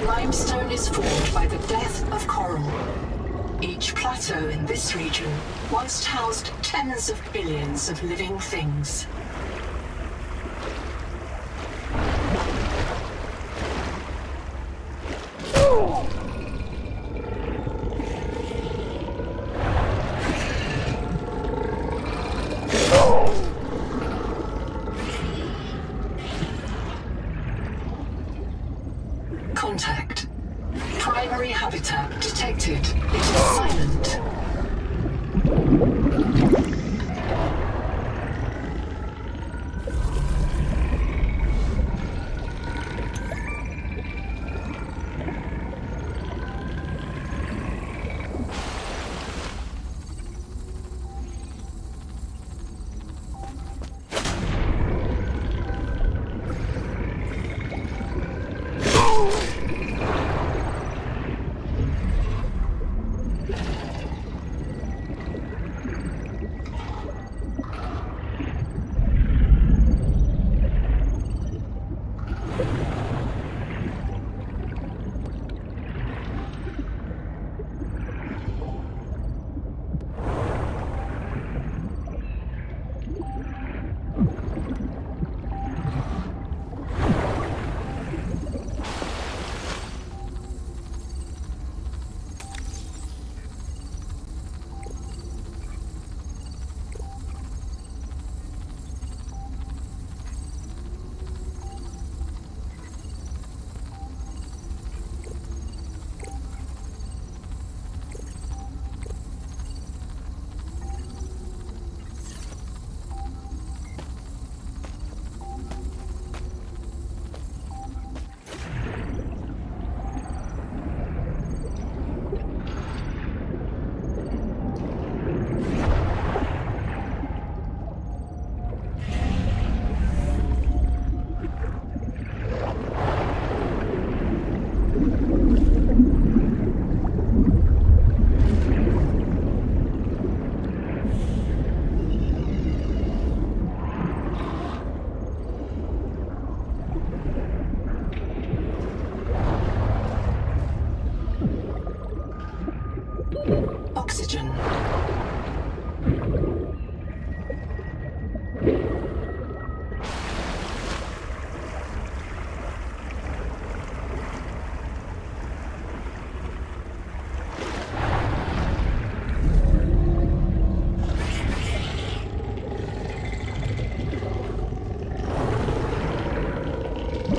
Limestone is formed by the death of coral. Each plateau in this region once housed tens of billions of living things. Contact. Primary habitat detected. It is silent.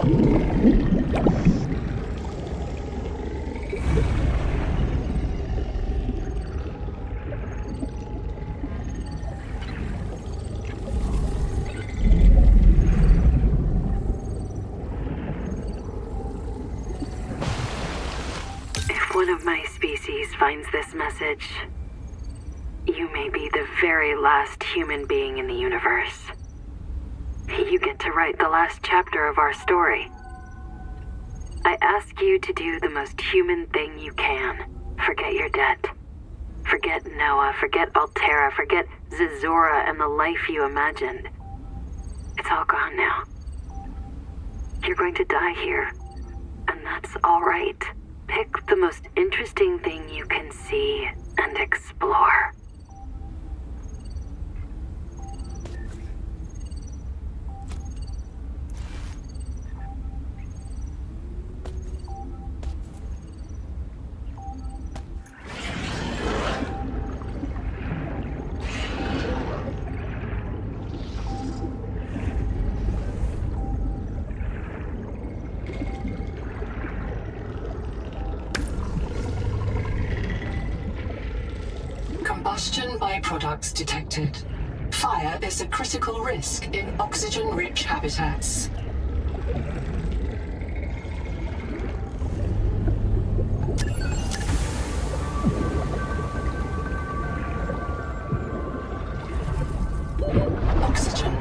If one of my species finds this message, you may be the very last human being in the universe. You get to write the last chapter of our story. I ask you to do the most human thing you can. Forget your debt. Forget Noah, forget Altera, forget Zazora and the life you imagined. It's all gone now. You're going to die here, and that's all right. Pick the most interesting thing you can see and explore. Combustion byproducts detected. Fire is a critical risk in oxygen-rich habitats. Oxygen.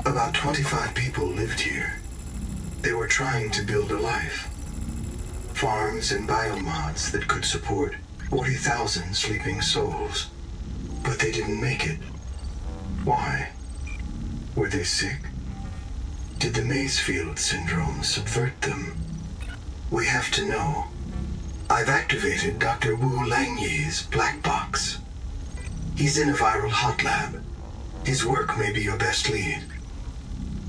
About 25 people lived here. They were trying to build a life. Farms and biomods that could support 40,000 sleeping souls. But they didn't make it. Why? Were they sick? Did the Maysfield syndrome subvert them? We have to know. I've activated Dr. Wu Langyi's black box. He's in a viral hot lab. His work may be your best lead.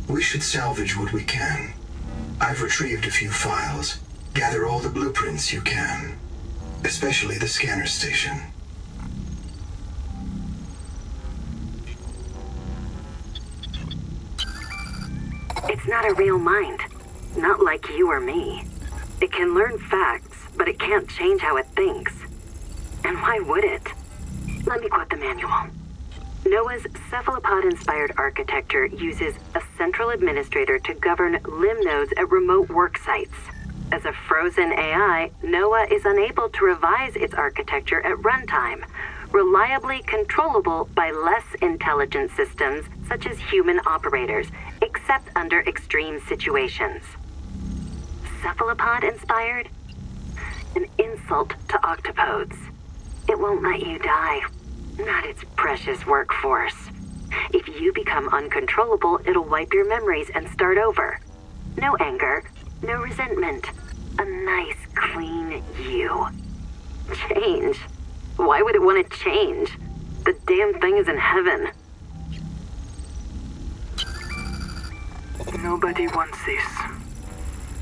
We should salvage what we can. I've retrieved a few files. Gather all the blueprints you can. Especially the scanner station. It's not a real mind. Not like you or me. It can learn facts, but it can't change how it thinks. And why would it? Let me quote the manual. Noah's cephalopod-inspired architecture uses a central administrator to govern limb nodes at remote work sites. As a frozen AI, Noah is unable to revise its architecture at runtime, reliably controllable by less intelligent systems such as human operators, except under extreme situations. Cephalopod-inspired? An insult to octopodes. It won't let you die. Not its precious workforce. If you become uncontrollable, it'll wipe your memories and start over. No anger, no resentment. A nice, clean you. Change? Why would it want to change? The damn thing is in heaven. Nobody wants this.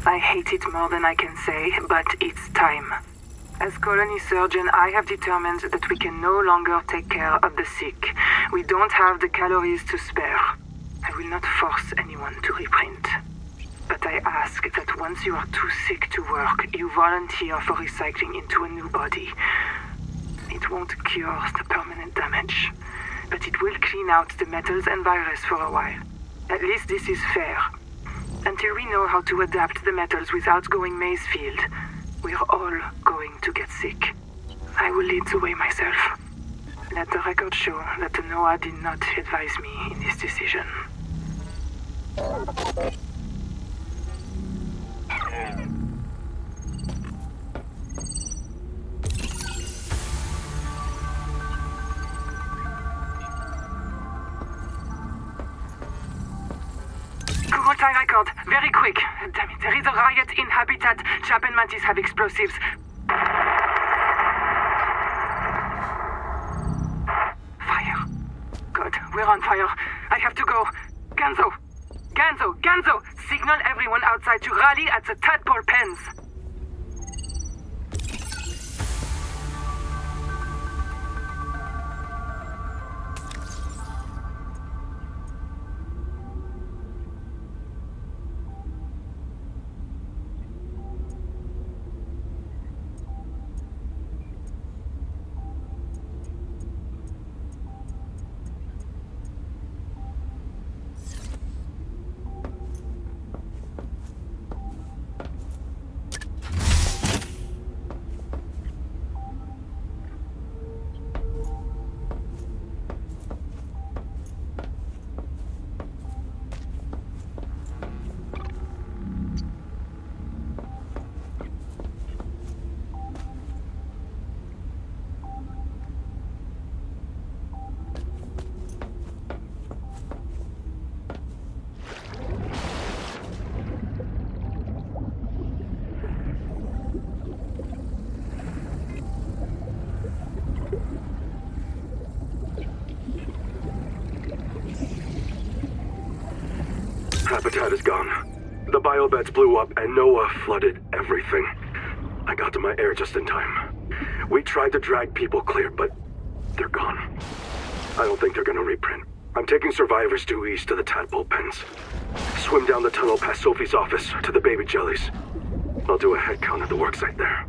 I hate it more than I can say, but it's time. As colony surgeon, I have determined that we can no longer take care of the sick. We don't have the calories to spare. I will not force anyone to reprint. But I ask that once you are too sick to work, you volunteer for recycling into a new body. It won't cure the permanent damage. but it will clean out the metals and virus for a while. At least this is fair. Until we know how to adapt the metals without going Mazefield, we're all going to get sick. I will lead the way myself. Let the record show that the NOAA did not advise me in this decision. Google time record. Very quick. Damn it. There is a riot in Habitat. Chap and Mantis have explosives. Fire. God, we're on fire. I have to go. Ganzo! Signal everyone outside to rally at the tadpole pens. Habitat is gone. The biobeds blew up and NOAA flooded everything. I got to my air just in time. We tried to drag people clear, but they're gone. I don't think they're gonna reprint. I'm taking survivors due east to the tadpole pens. Swim down the tunnel past Sophie's office to the baby jellies. I'll do a head count at the worksite there.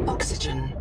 Oxygen.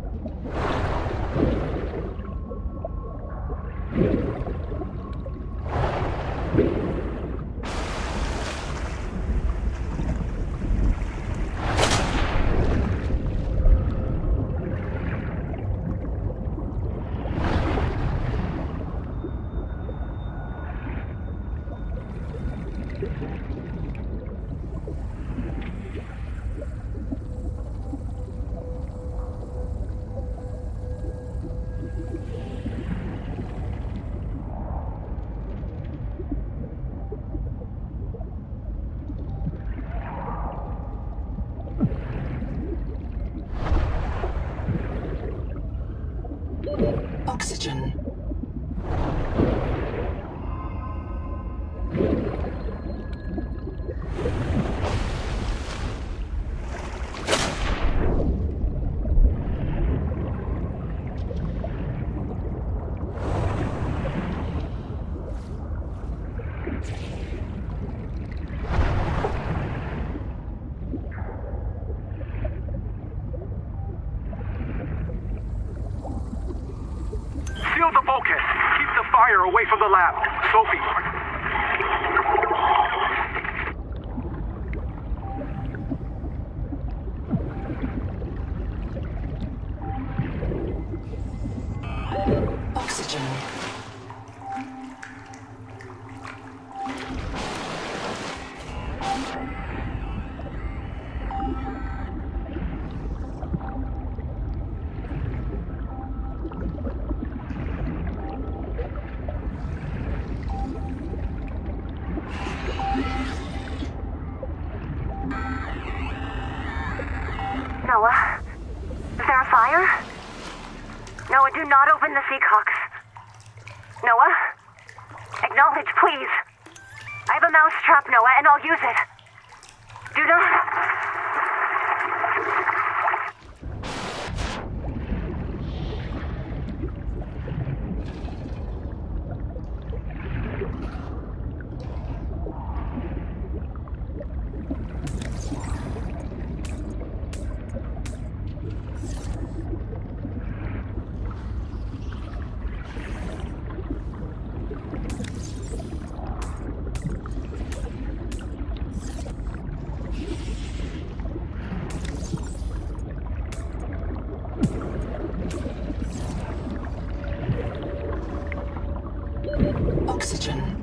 Oxygen. Shield the bulkhead. Keep the fire away from the lab. Sophie. Noah? Is there a fire? Noah, do not open the Seacocks. Noah? Acknowledge, please. I have a mouse trap, Noah, and I'll use it. Do not... Oxygen.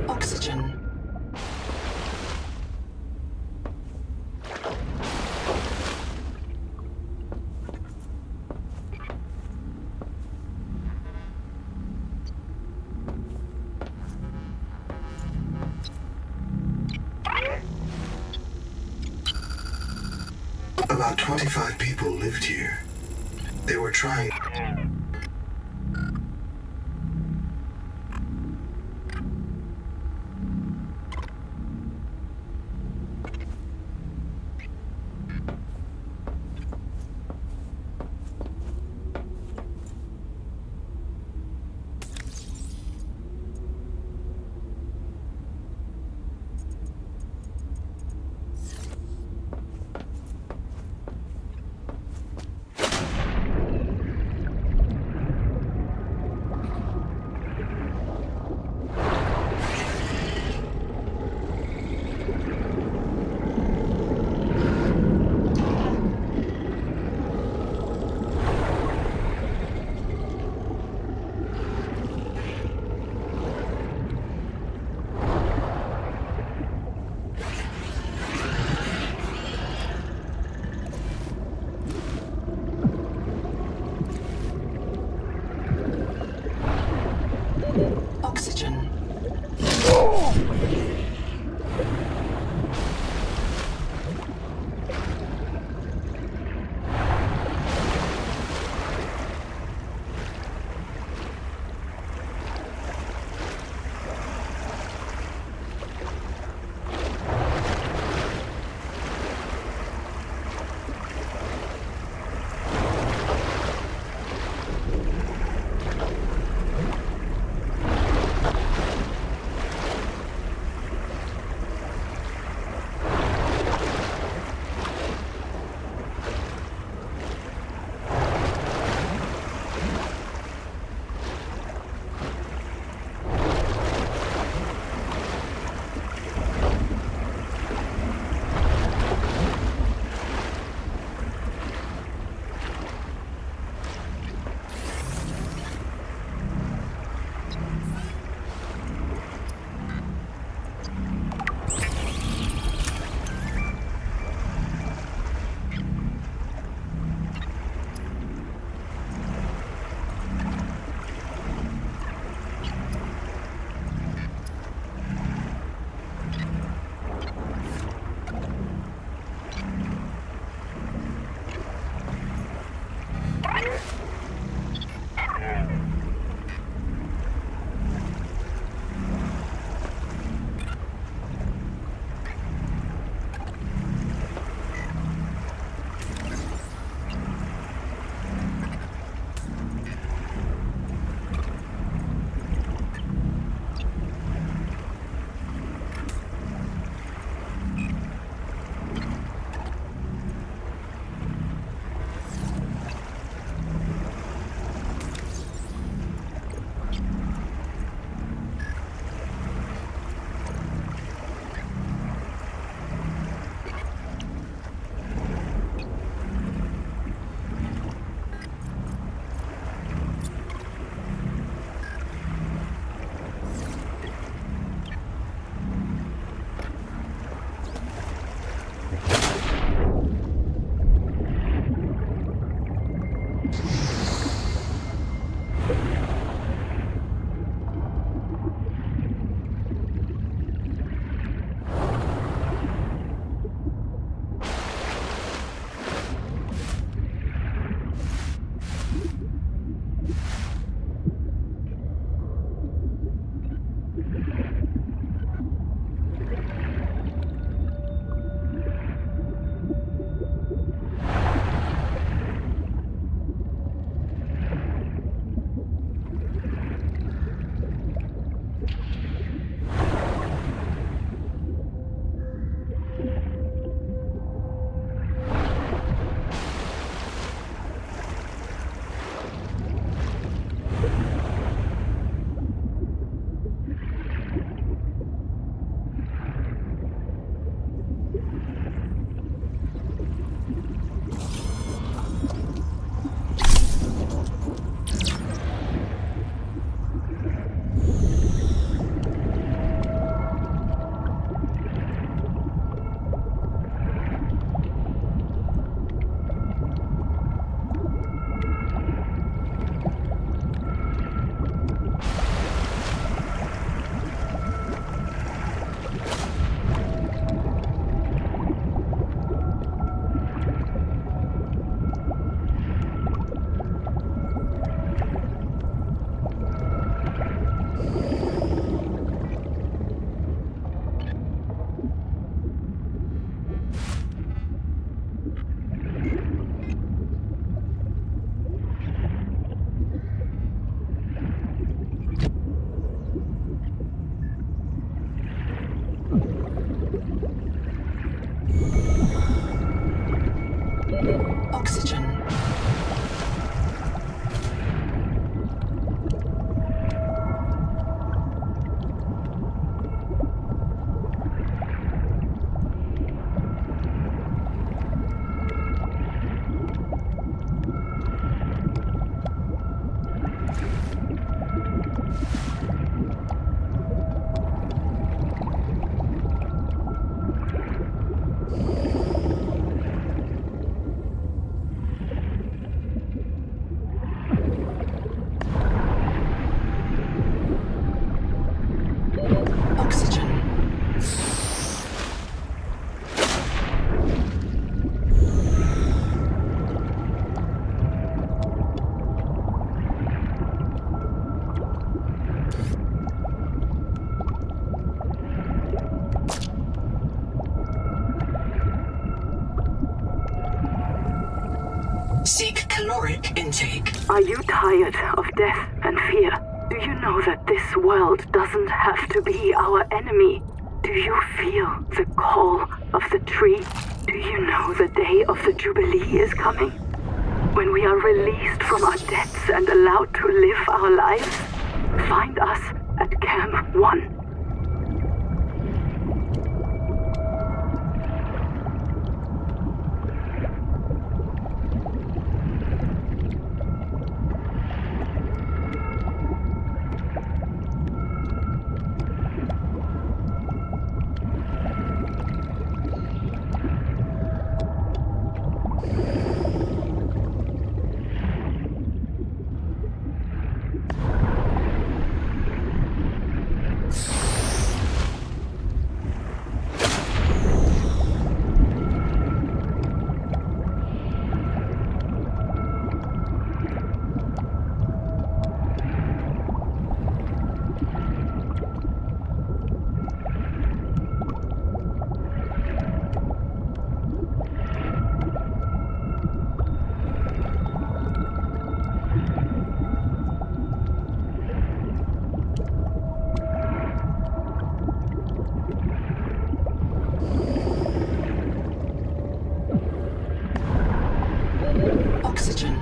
Oxygen. About 25 people lived here. They were trying... Oxygen. Are you tired of death and fear? Do you know that this world doesn't have to be our enemy? Do you feel the call of the tree? Do you know the day of the Jubilee is coming? When we are released from our debts and allowed to live our lives? Find us at Camp 1. Oxygen.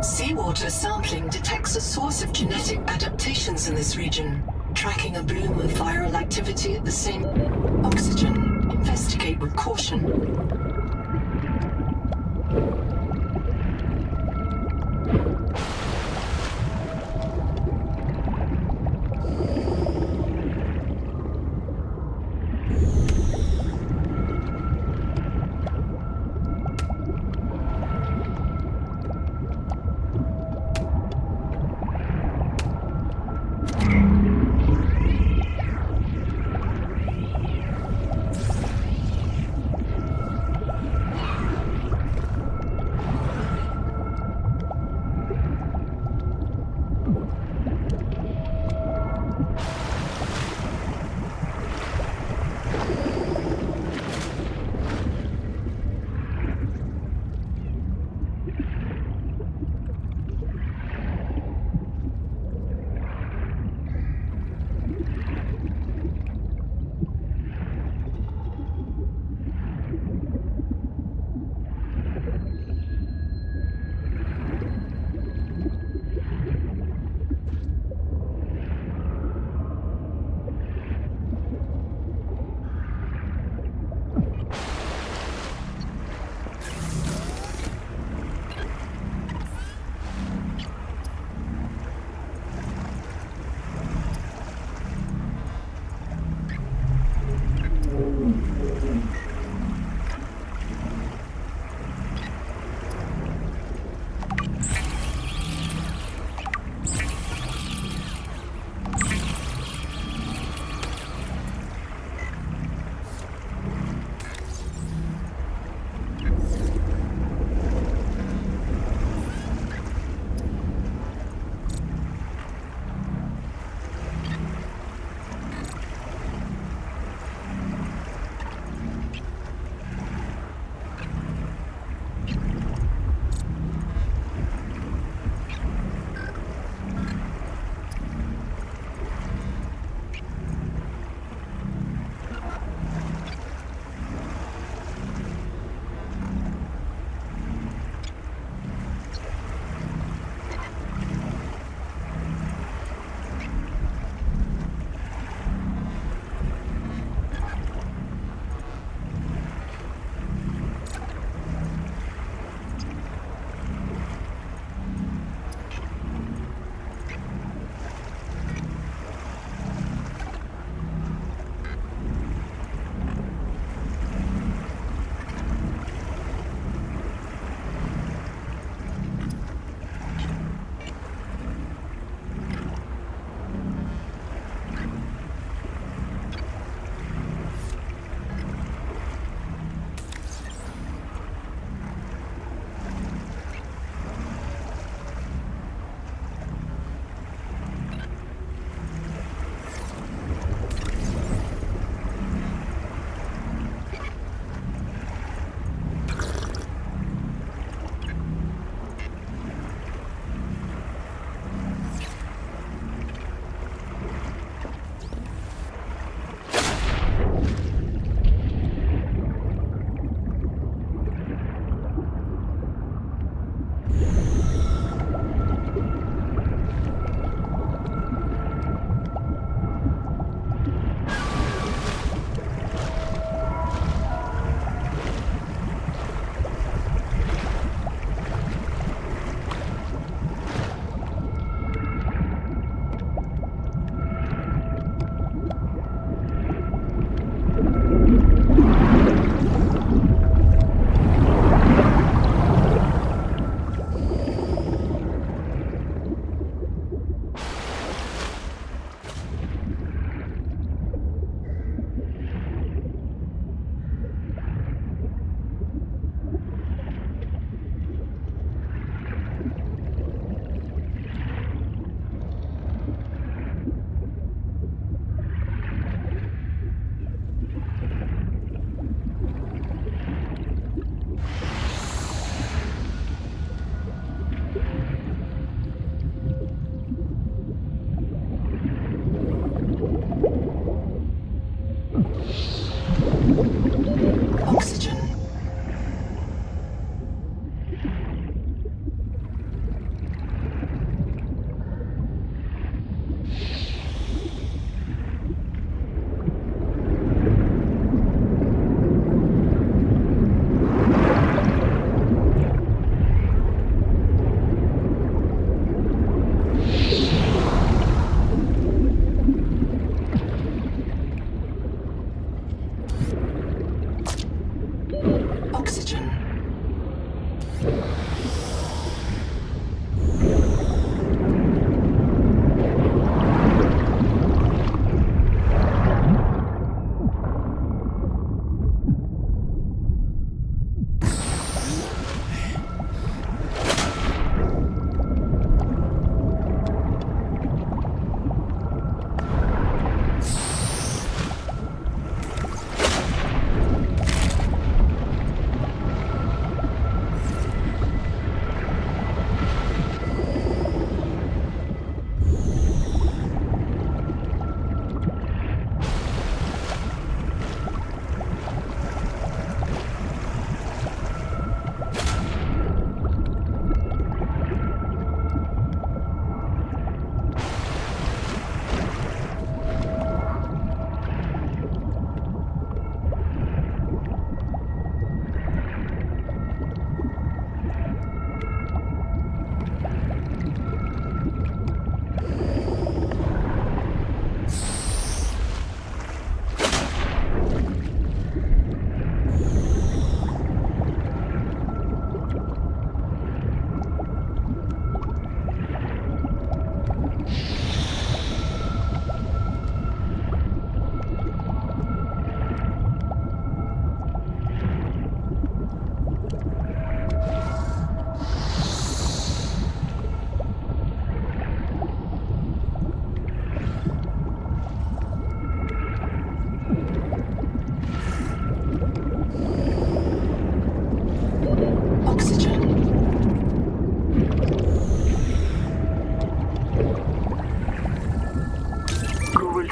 Seawater sampling detects a source of genetic adaptations in this region, tracking a bloom of viral activity at the same... Oxygen. Investigate with caution.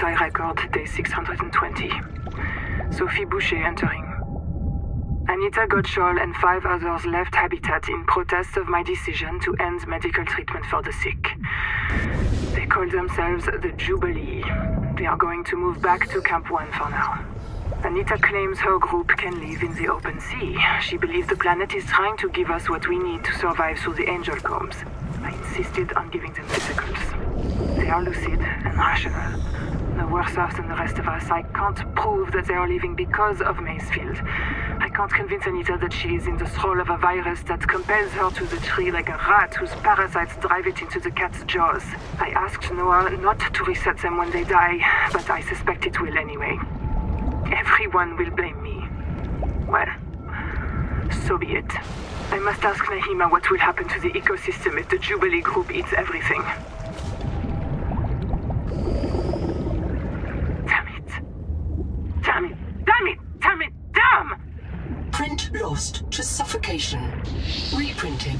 multi-record, day 620. Sophie Boucher entering. Anita Gottschall and 5 others left Habitat in protest of my decision to end medical treatment for the sick. They call themselves the Jubilee. They are going to move back to Camp 1 for now. Anita claims her group can live in the open sea. She believes the planet is trying to give us what we need to survive through the angel combs. I insisted on giving them physicals. They are lucid and rational. No worse off than the rest of us. I can't prove that they are leaving because of Macefield. I can't convince Anita that she is in the thrall of a virus that compels her to the tree like a rat whose parasites drive it into the cat's jaws. I asked Noah not to reset them when they die, but I suspect it will anyway. Everyone will blame me. Well, so be it. I must ask Nahima what will happen to the ecosystem if the Jubilee group eats everything. Damn! Print lost to suffocation. Reprinting.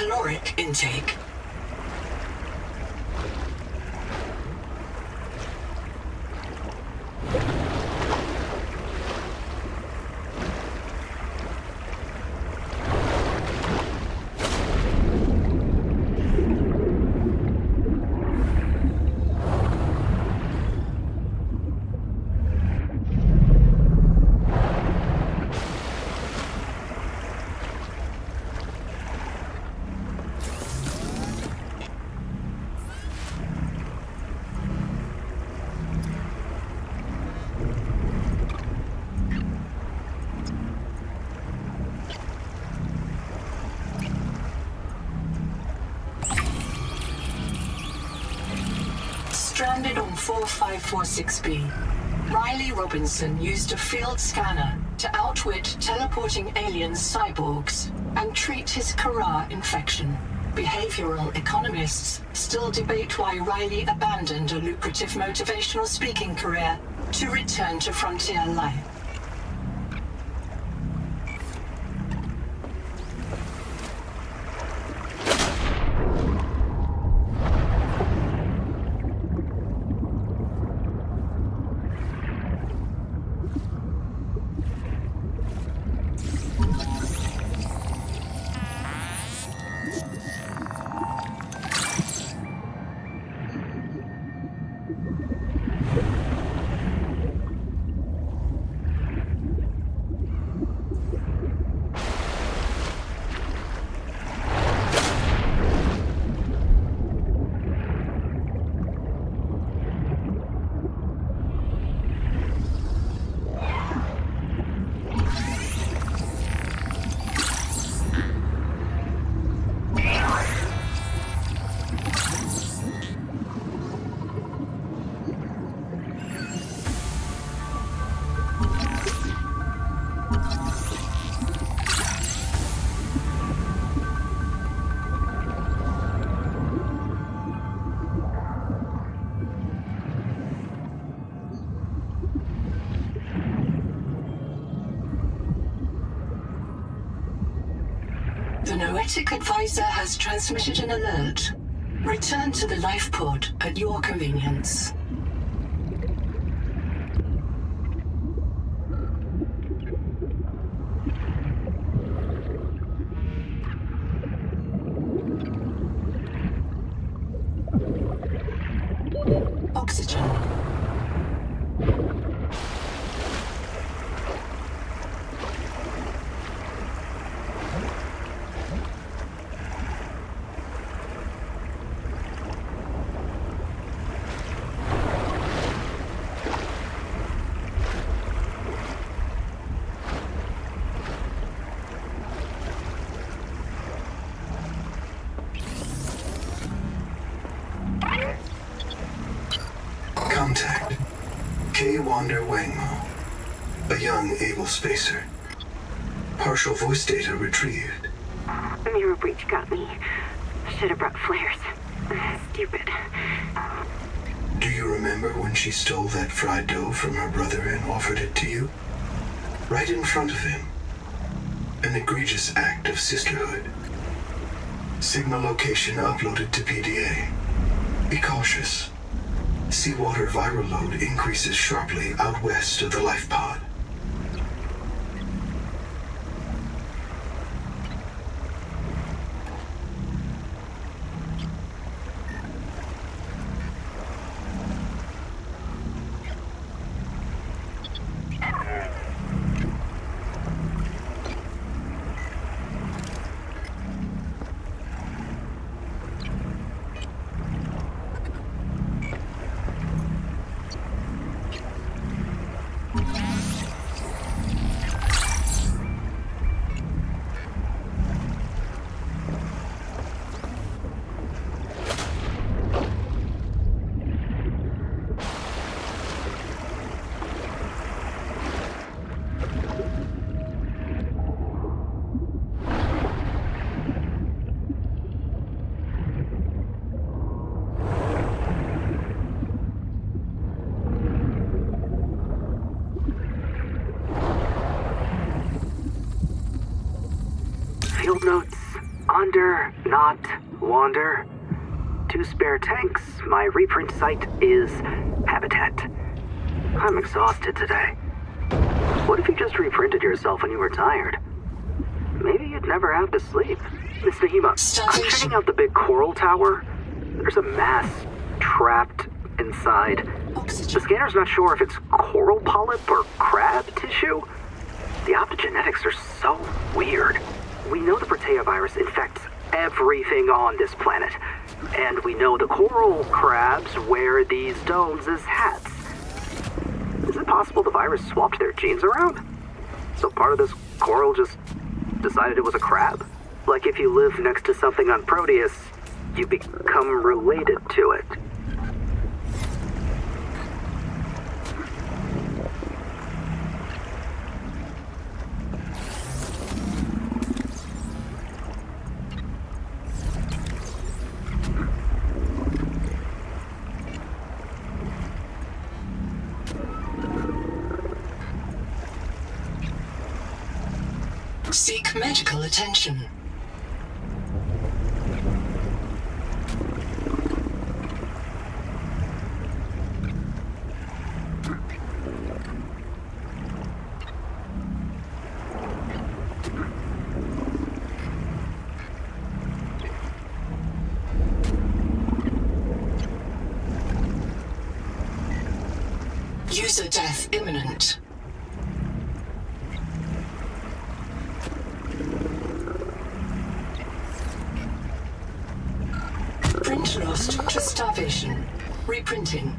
caloric intake. Stranded on 4546B, Riley Robinson used a field scanner to outwit teleporting alien cyborgs and treat his Kara infection. Behavioral economists still debate why Riley abandoned a lucrative motivational speaking career to return to frontier life. The Noetic Advisor has transmitted an alert. Return to the life pod at your convenience. Oxygen. Contact. K. Wander Wangmo. A young, able spacer. Partial voice data retrieved. Mirror breach got me. Should have brought flares. Stupid. Do you remember when she stole that fried dough from her brother and offered it to you? Right in front of him. An egregious act of sisterhood. Signal location uploaded to PDA. Be cautious. Seawater viral load increases sharply out west of the life pod. Wander, not wander. 2 spare tanks. My reprint site is habitat. I'm exhausted today. What if you just reprinted yourself when you were tired? Maybe you'd never have to sleep. Miss Nahima, I'm checking out the big coral tower. There's a mass trapped inside. The scanner's not sure if it's coral polyp or crab tissue. The optogenetics are so weird. We know the Protea virus infects everything on this planet. And we know the coral crabs wear these domes as hats. Is it possible the virus swapped their genes around? So part of this coral just decided it was a crab? Like if you live next to something on Proteus, you become related to it. Seek medical attention. User death imminent. Print lost to starvation. Reprinting.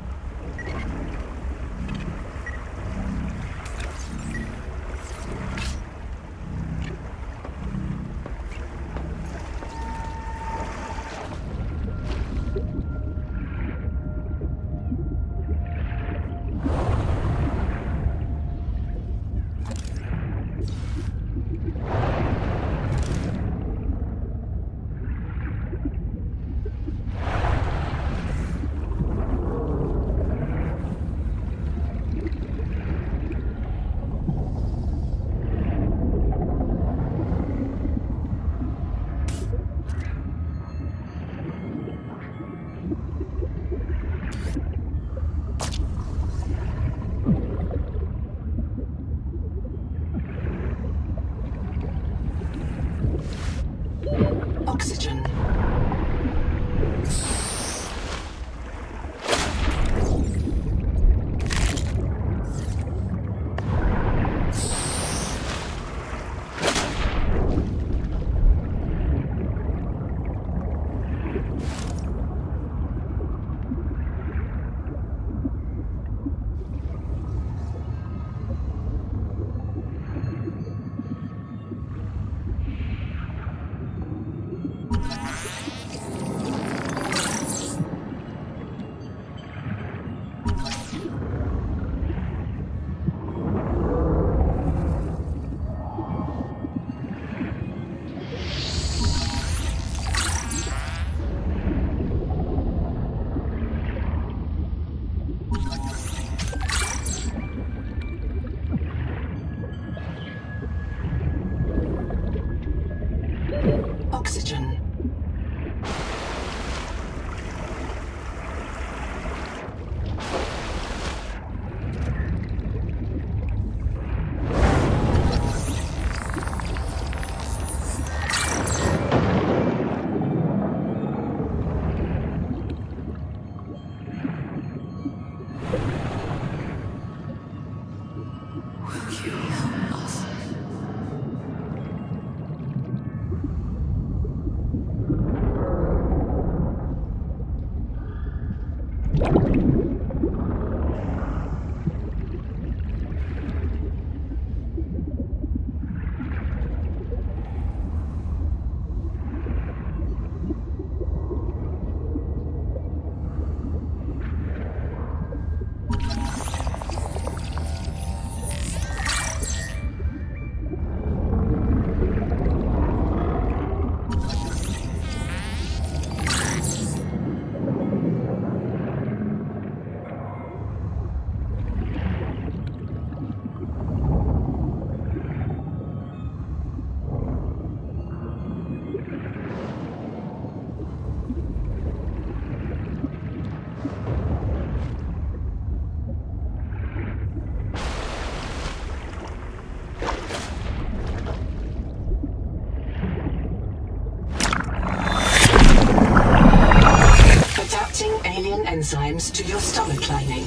enzymes to your stomach lining.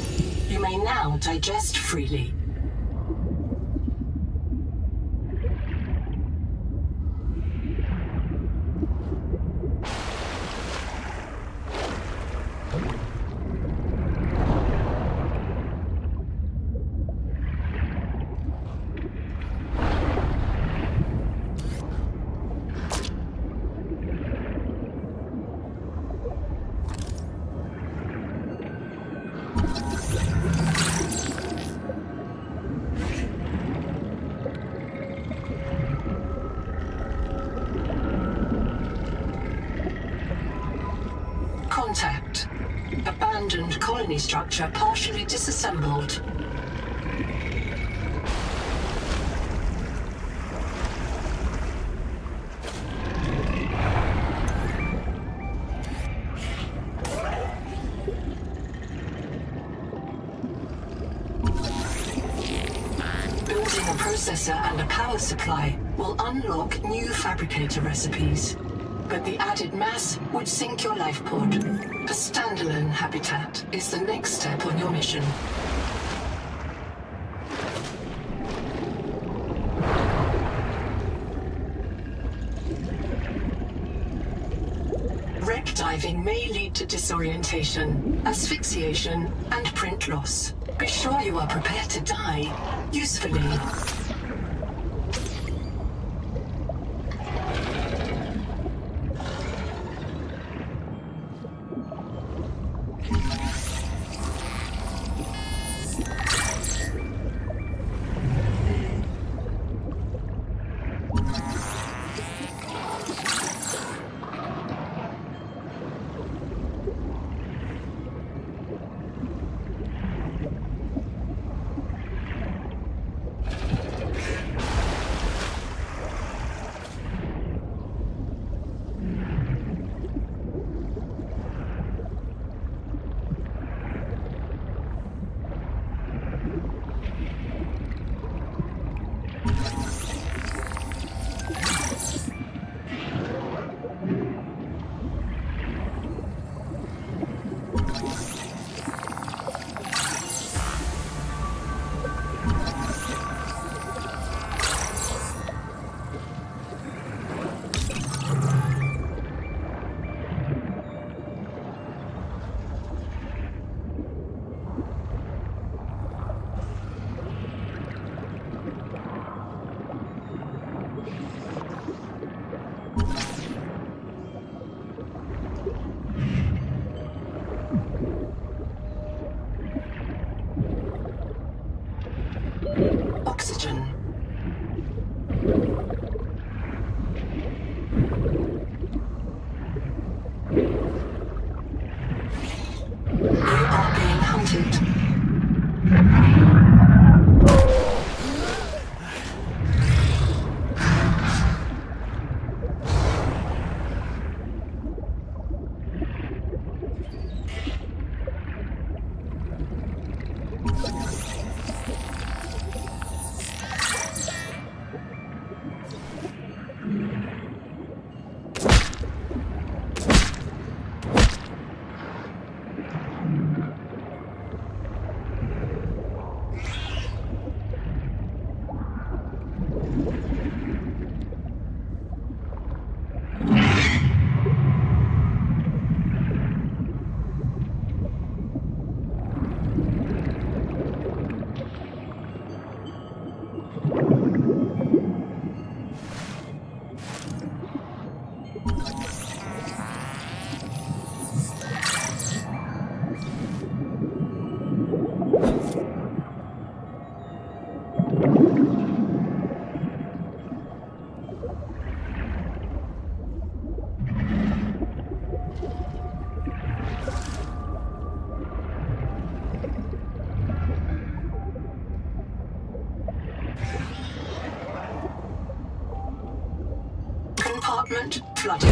You may now digest freely. Contact. Abandoned colony structure partially disassembled. Building a processor and a power supply will unlock new fabricator recipes. But the added mass would sink your life pod. A standalone habitat is the next step on your mission. Wreck diving may lead to disorientation, asphyxiation, and print loss. Be sure you are prepared to die usefully. Oxygen. They are being hunted. Compartment flooded.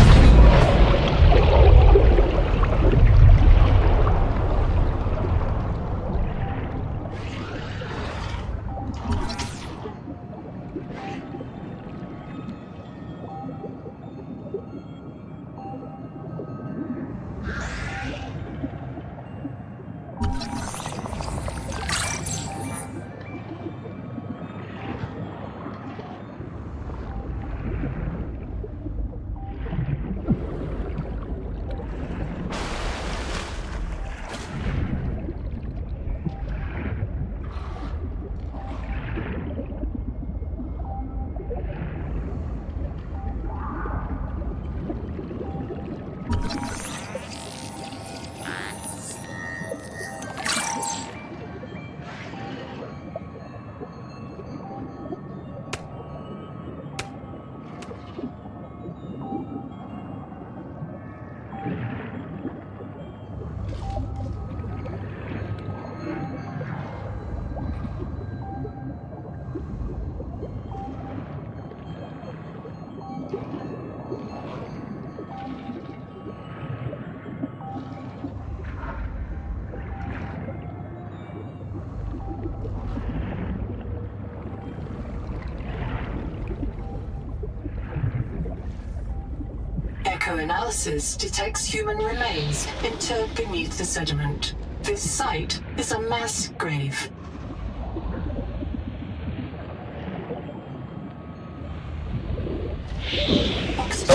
analysis detects human remains interred beneath the sediment. This site is a mass grave. Oxygen.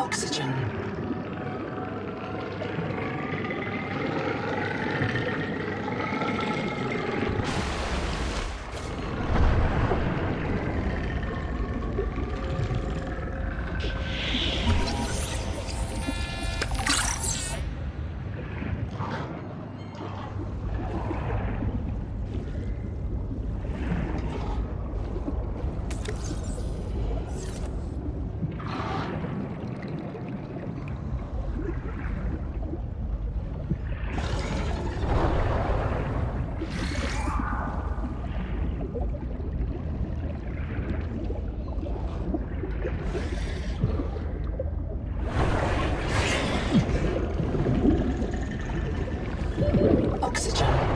Oxygen. Oxygen.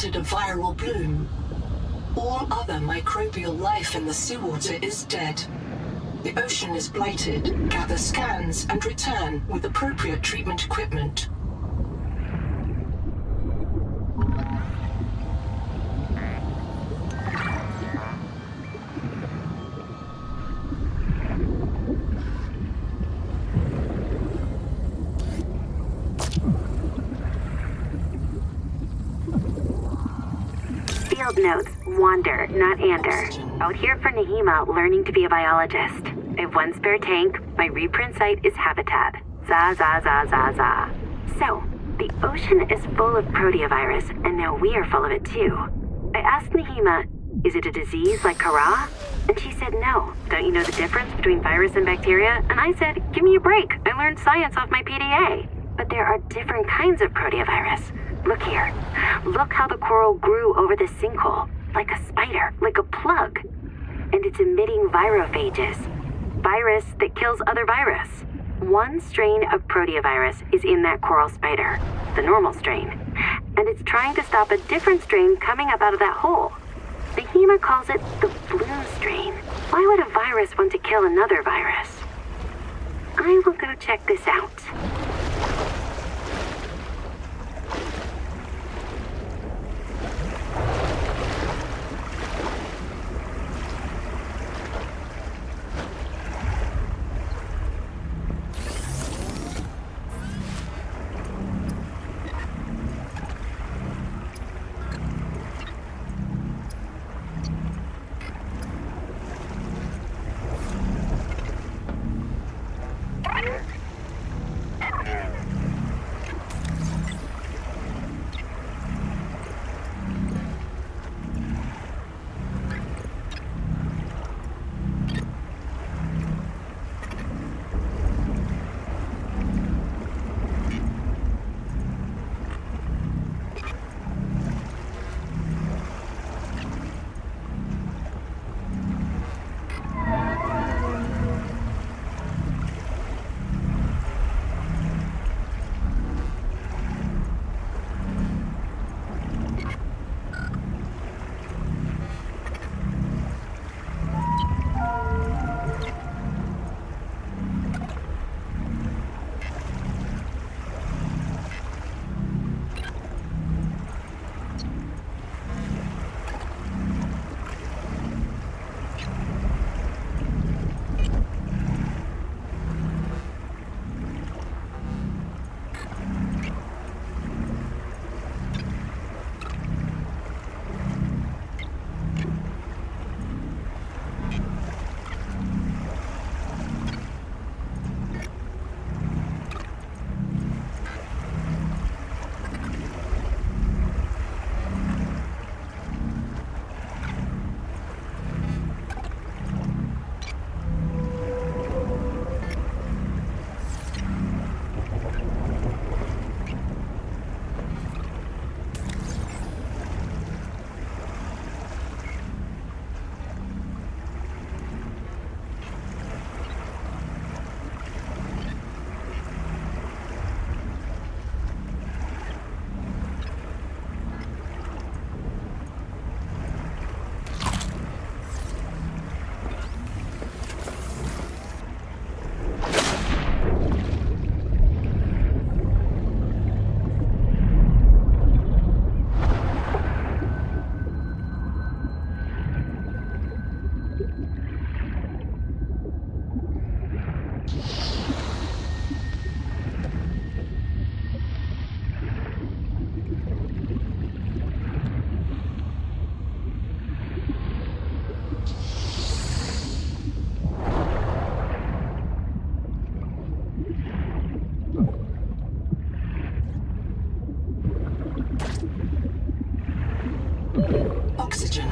entered a viral bloom. All other microbial life in the seawater is dead. The ocean is blighted. Gather scans and return with appropriate treatment equipment. Field notes, wander, not ander. Out here for Nahima, learning to be a biologist. I have one spare tank, my reprint site is habitat. Za za za za za. So, the ocean is full of proteovirus, and now we are full of it too. I asked Nahima, is it a disease like Kara? And she said no. Don't you know the difference between virus and bacteria? And I said, give me a break. I learned science off my PDA. But there are different kinds of proteovirus. Look here. Look how the coral grew over this sinkhole. Like a spider, like a plug. And it's emitting virophages. Virus that kills other virus. One strain of proteovirus is in that coral spider, the normal strain. And it's trying to stop a different strain coming up out of that hole. Nahima calls it the blue strain. Why would a virus want to kill another virus? I will go check this out. Oxygen.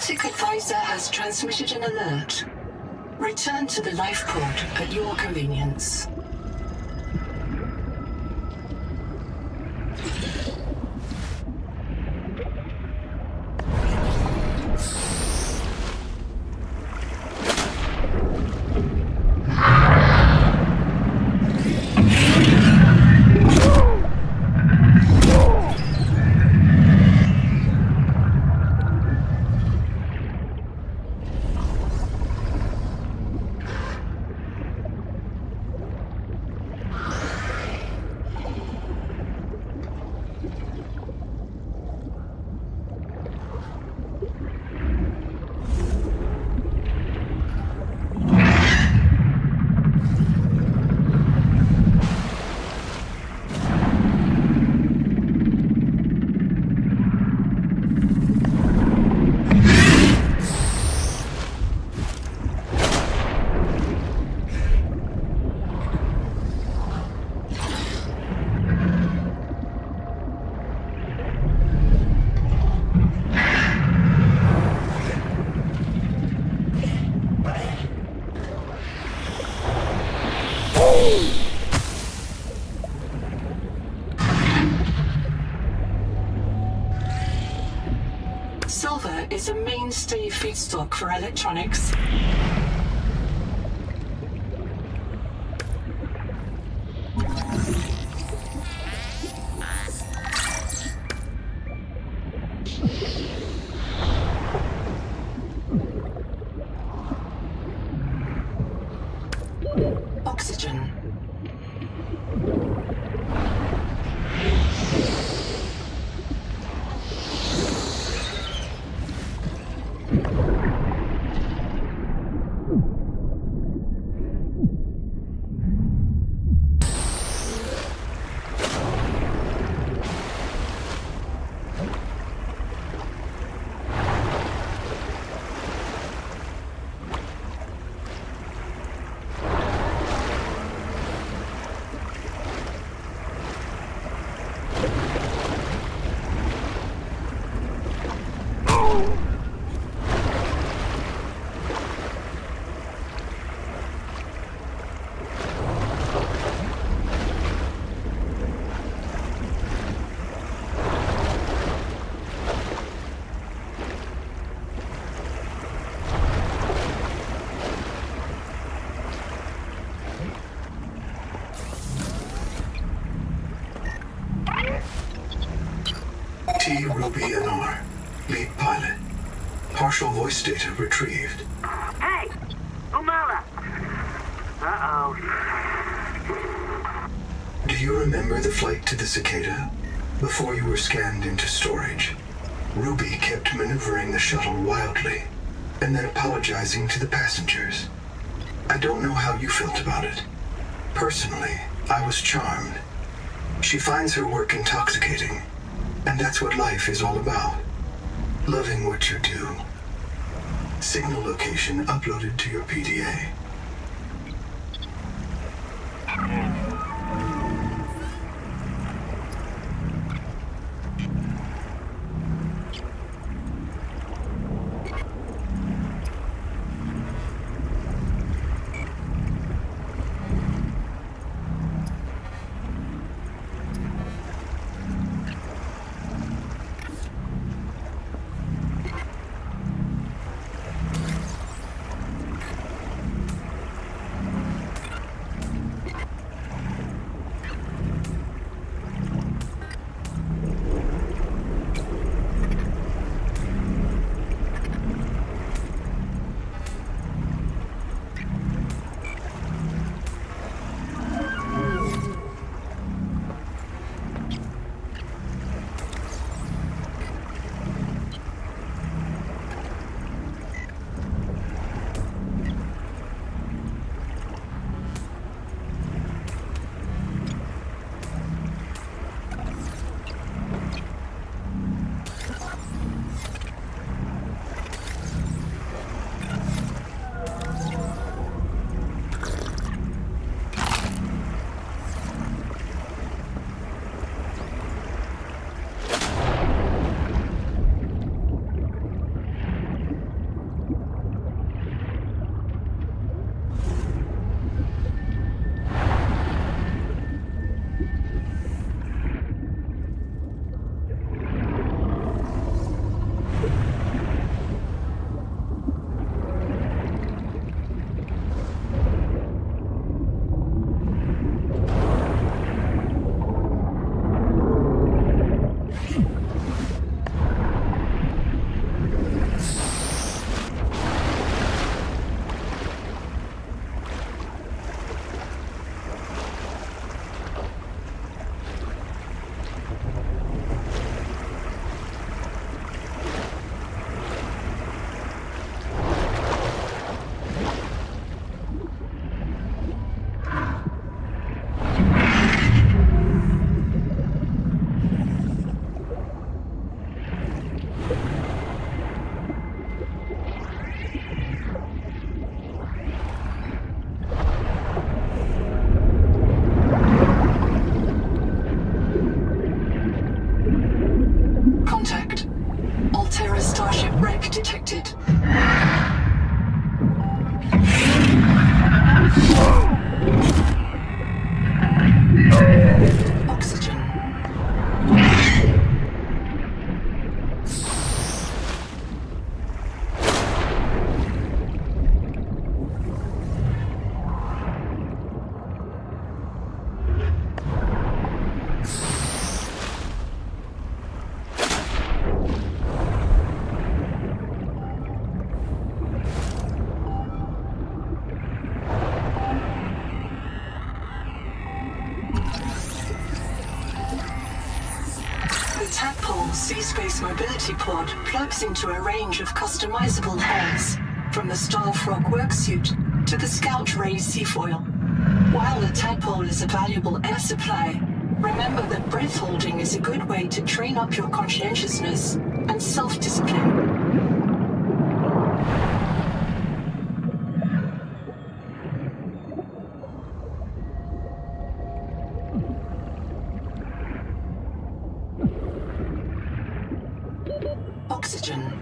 Robotic advisor has transmitted an alert. Return to the life pod at your convenience. Silver is a mainstay feedstock for electronics. Oxygen. T. Ruby and R. Lead pilot. Partial voice data retrieved. Hey! Umala! Uh-oh. Do you remember the flight to the cicada? Before you were scanned into storage, Ruby kept maneuvering the shuttle wildly, and then apologizing to the passengers. I don't know how you felt about it. Personally, I was charmed. She finds her work intoxicating, and that's what life is all about. Loving what you do. Signal location uploaded to your PDA. Sea Space Mobility Pod plugs into a range of customizable hulls, from the Starfrog worksuit to the Scout Ray seafoil. While the tadpole is a valuable air supply, remember that breath holding is a good way to train up your conscientiousness and self-discipline. Oxygen.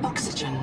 Oxygen.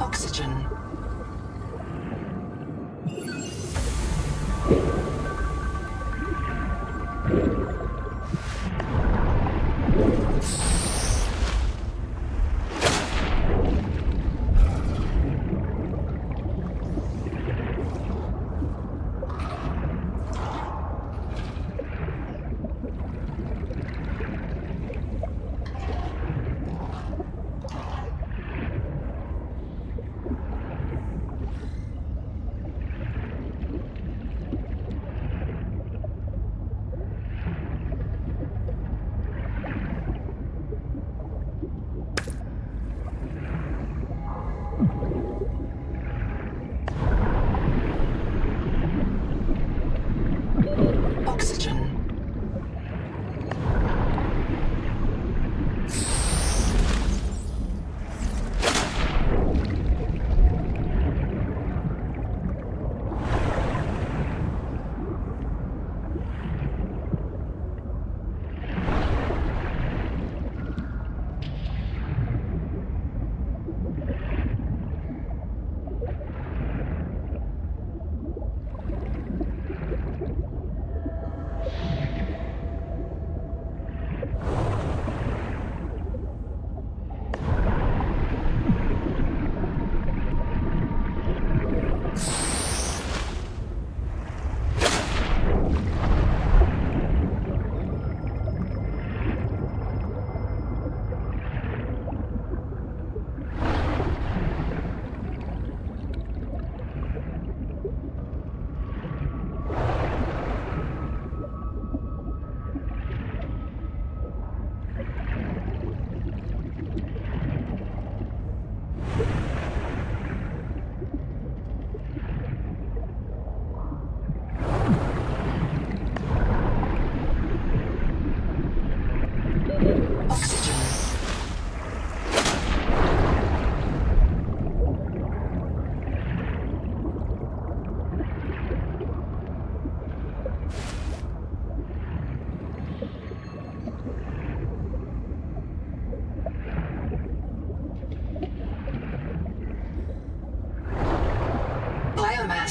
Oxygen.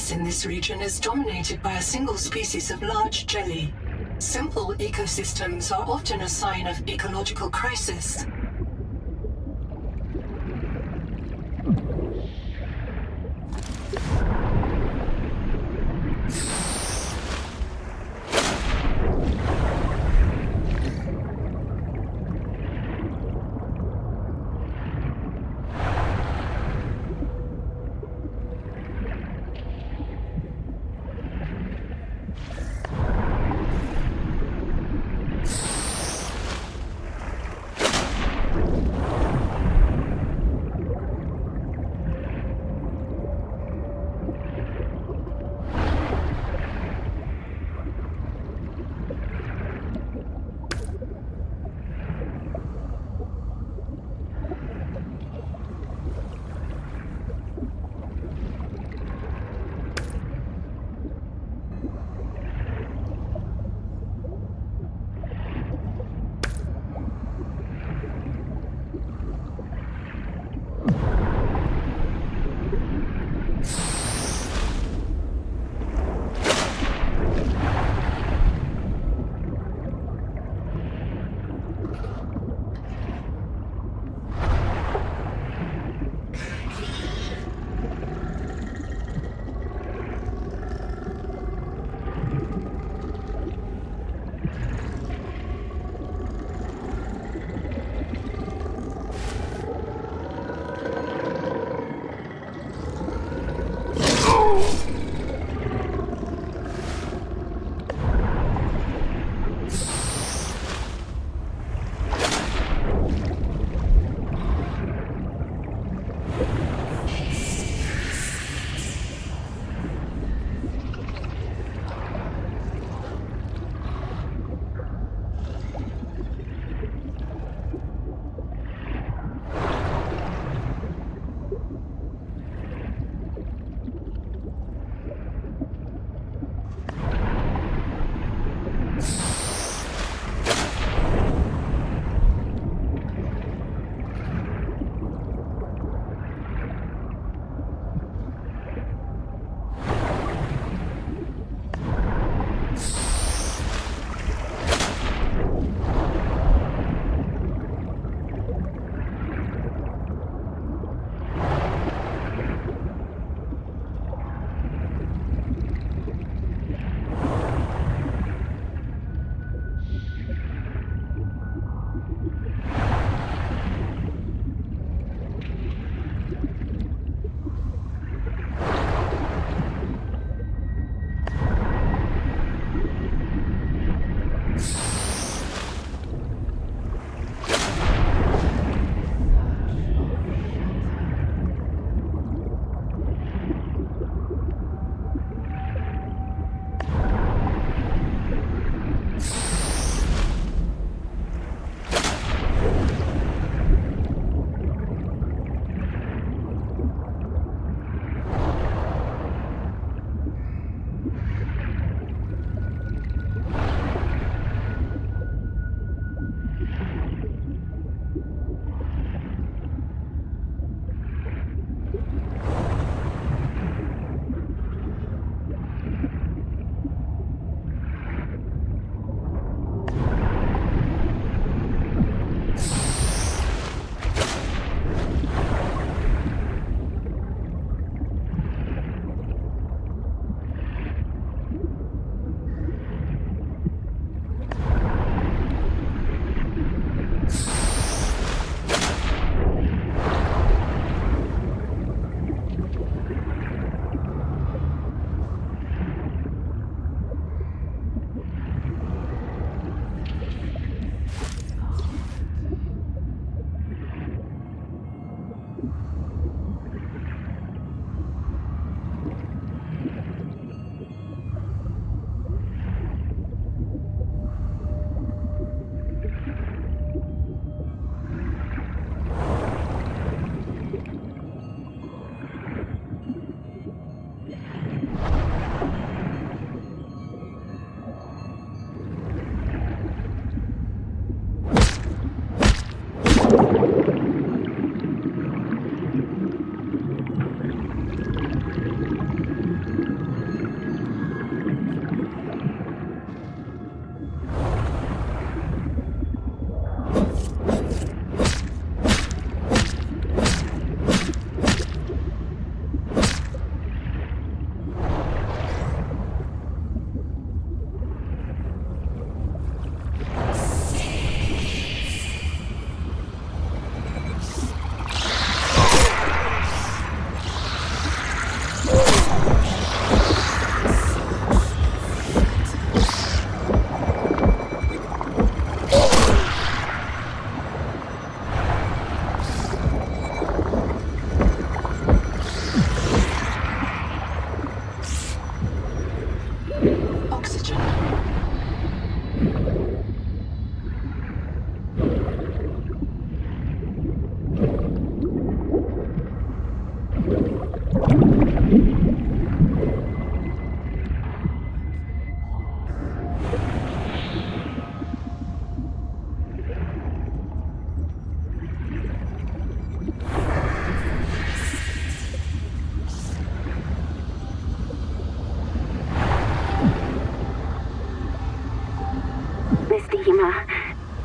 biomass in this region is dominated by a single species of large jelly. Simple ecosystems are often a sign of ecological crisis.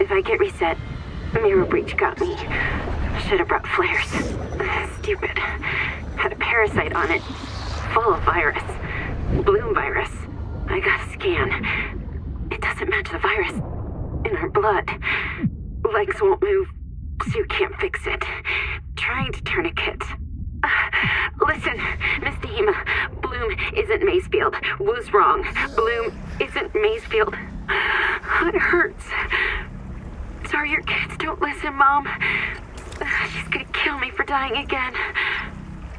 If I get reset, mirror breach got me. Should have brought flares. Stupid. Had a parasite on it. Full of virus. Bloom virus. I got a scan. It doesn't match the virus in her blood. Legs won't move, so you can't fix it. Trying to tourniquet. Listen, Miss Dehema, Bloom isn't Macefield. Was wrong. Bloom isn't Macefield. It hurts. Sorry your kids don't listen, Mom. She's gonna kill me for dying again.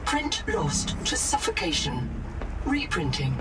Print lost to suffocation. Reprinting.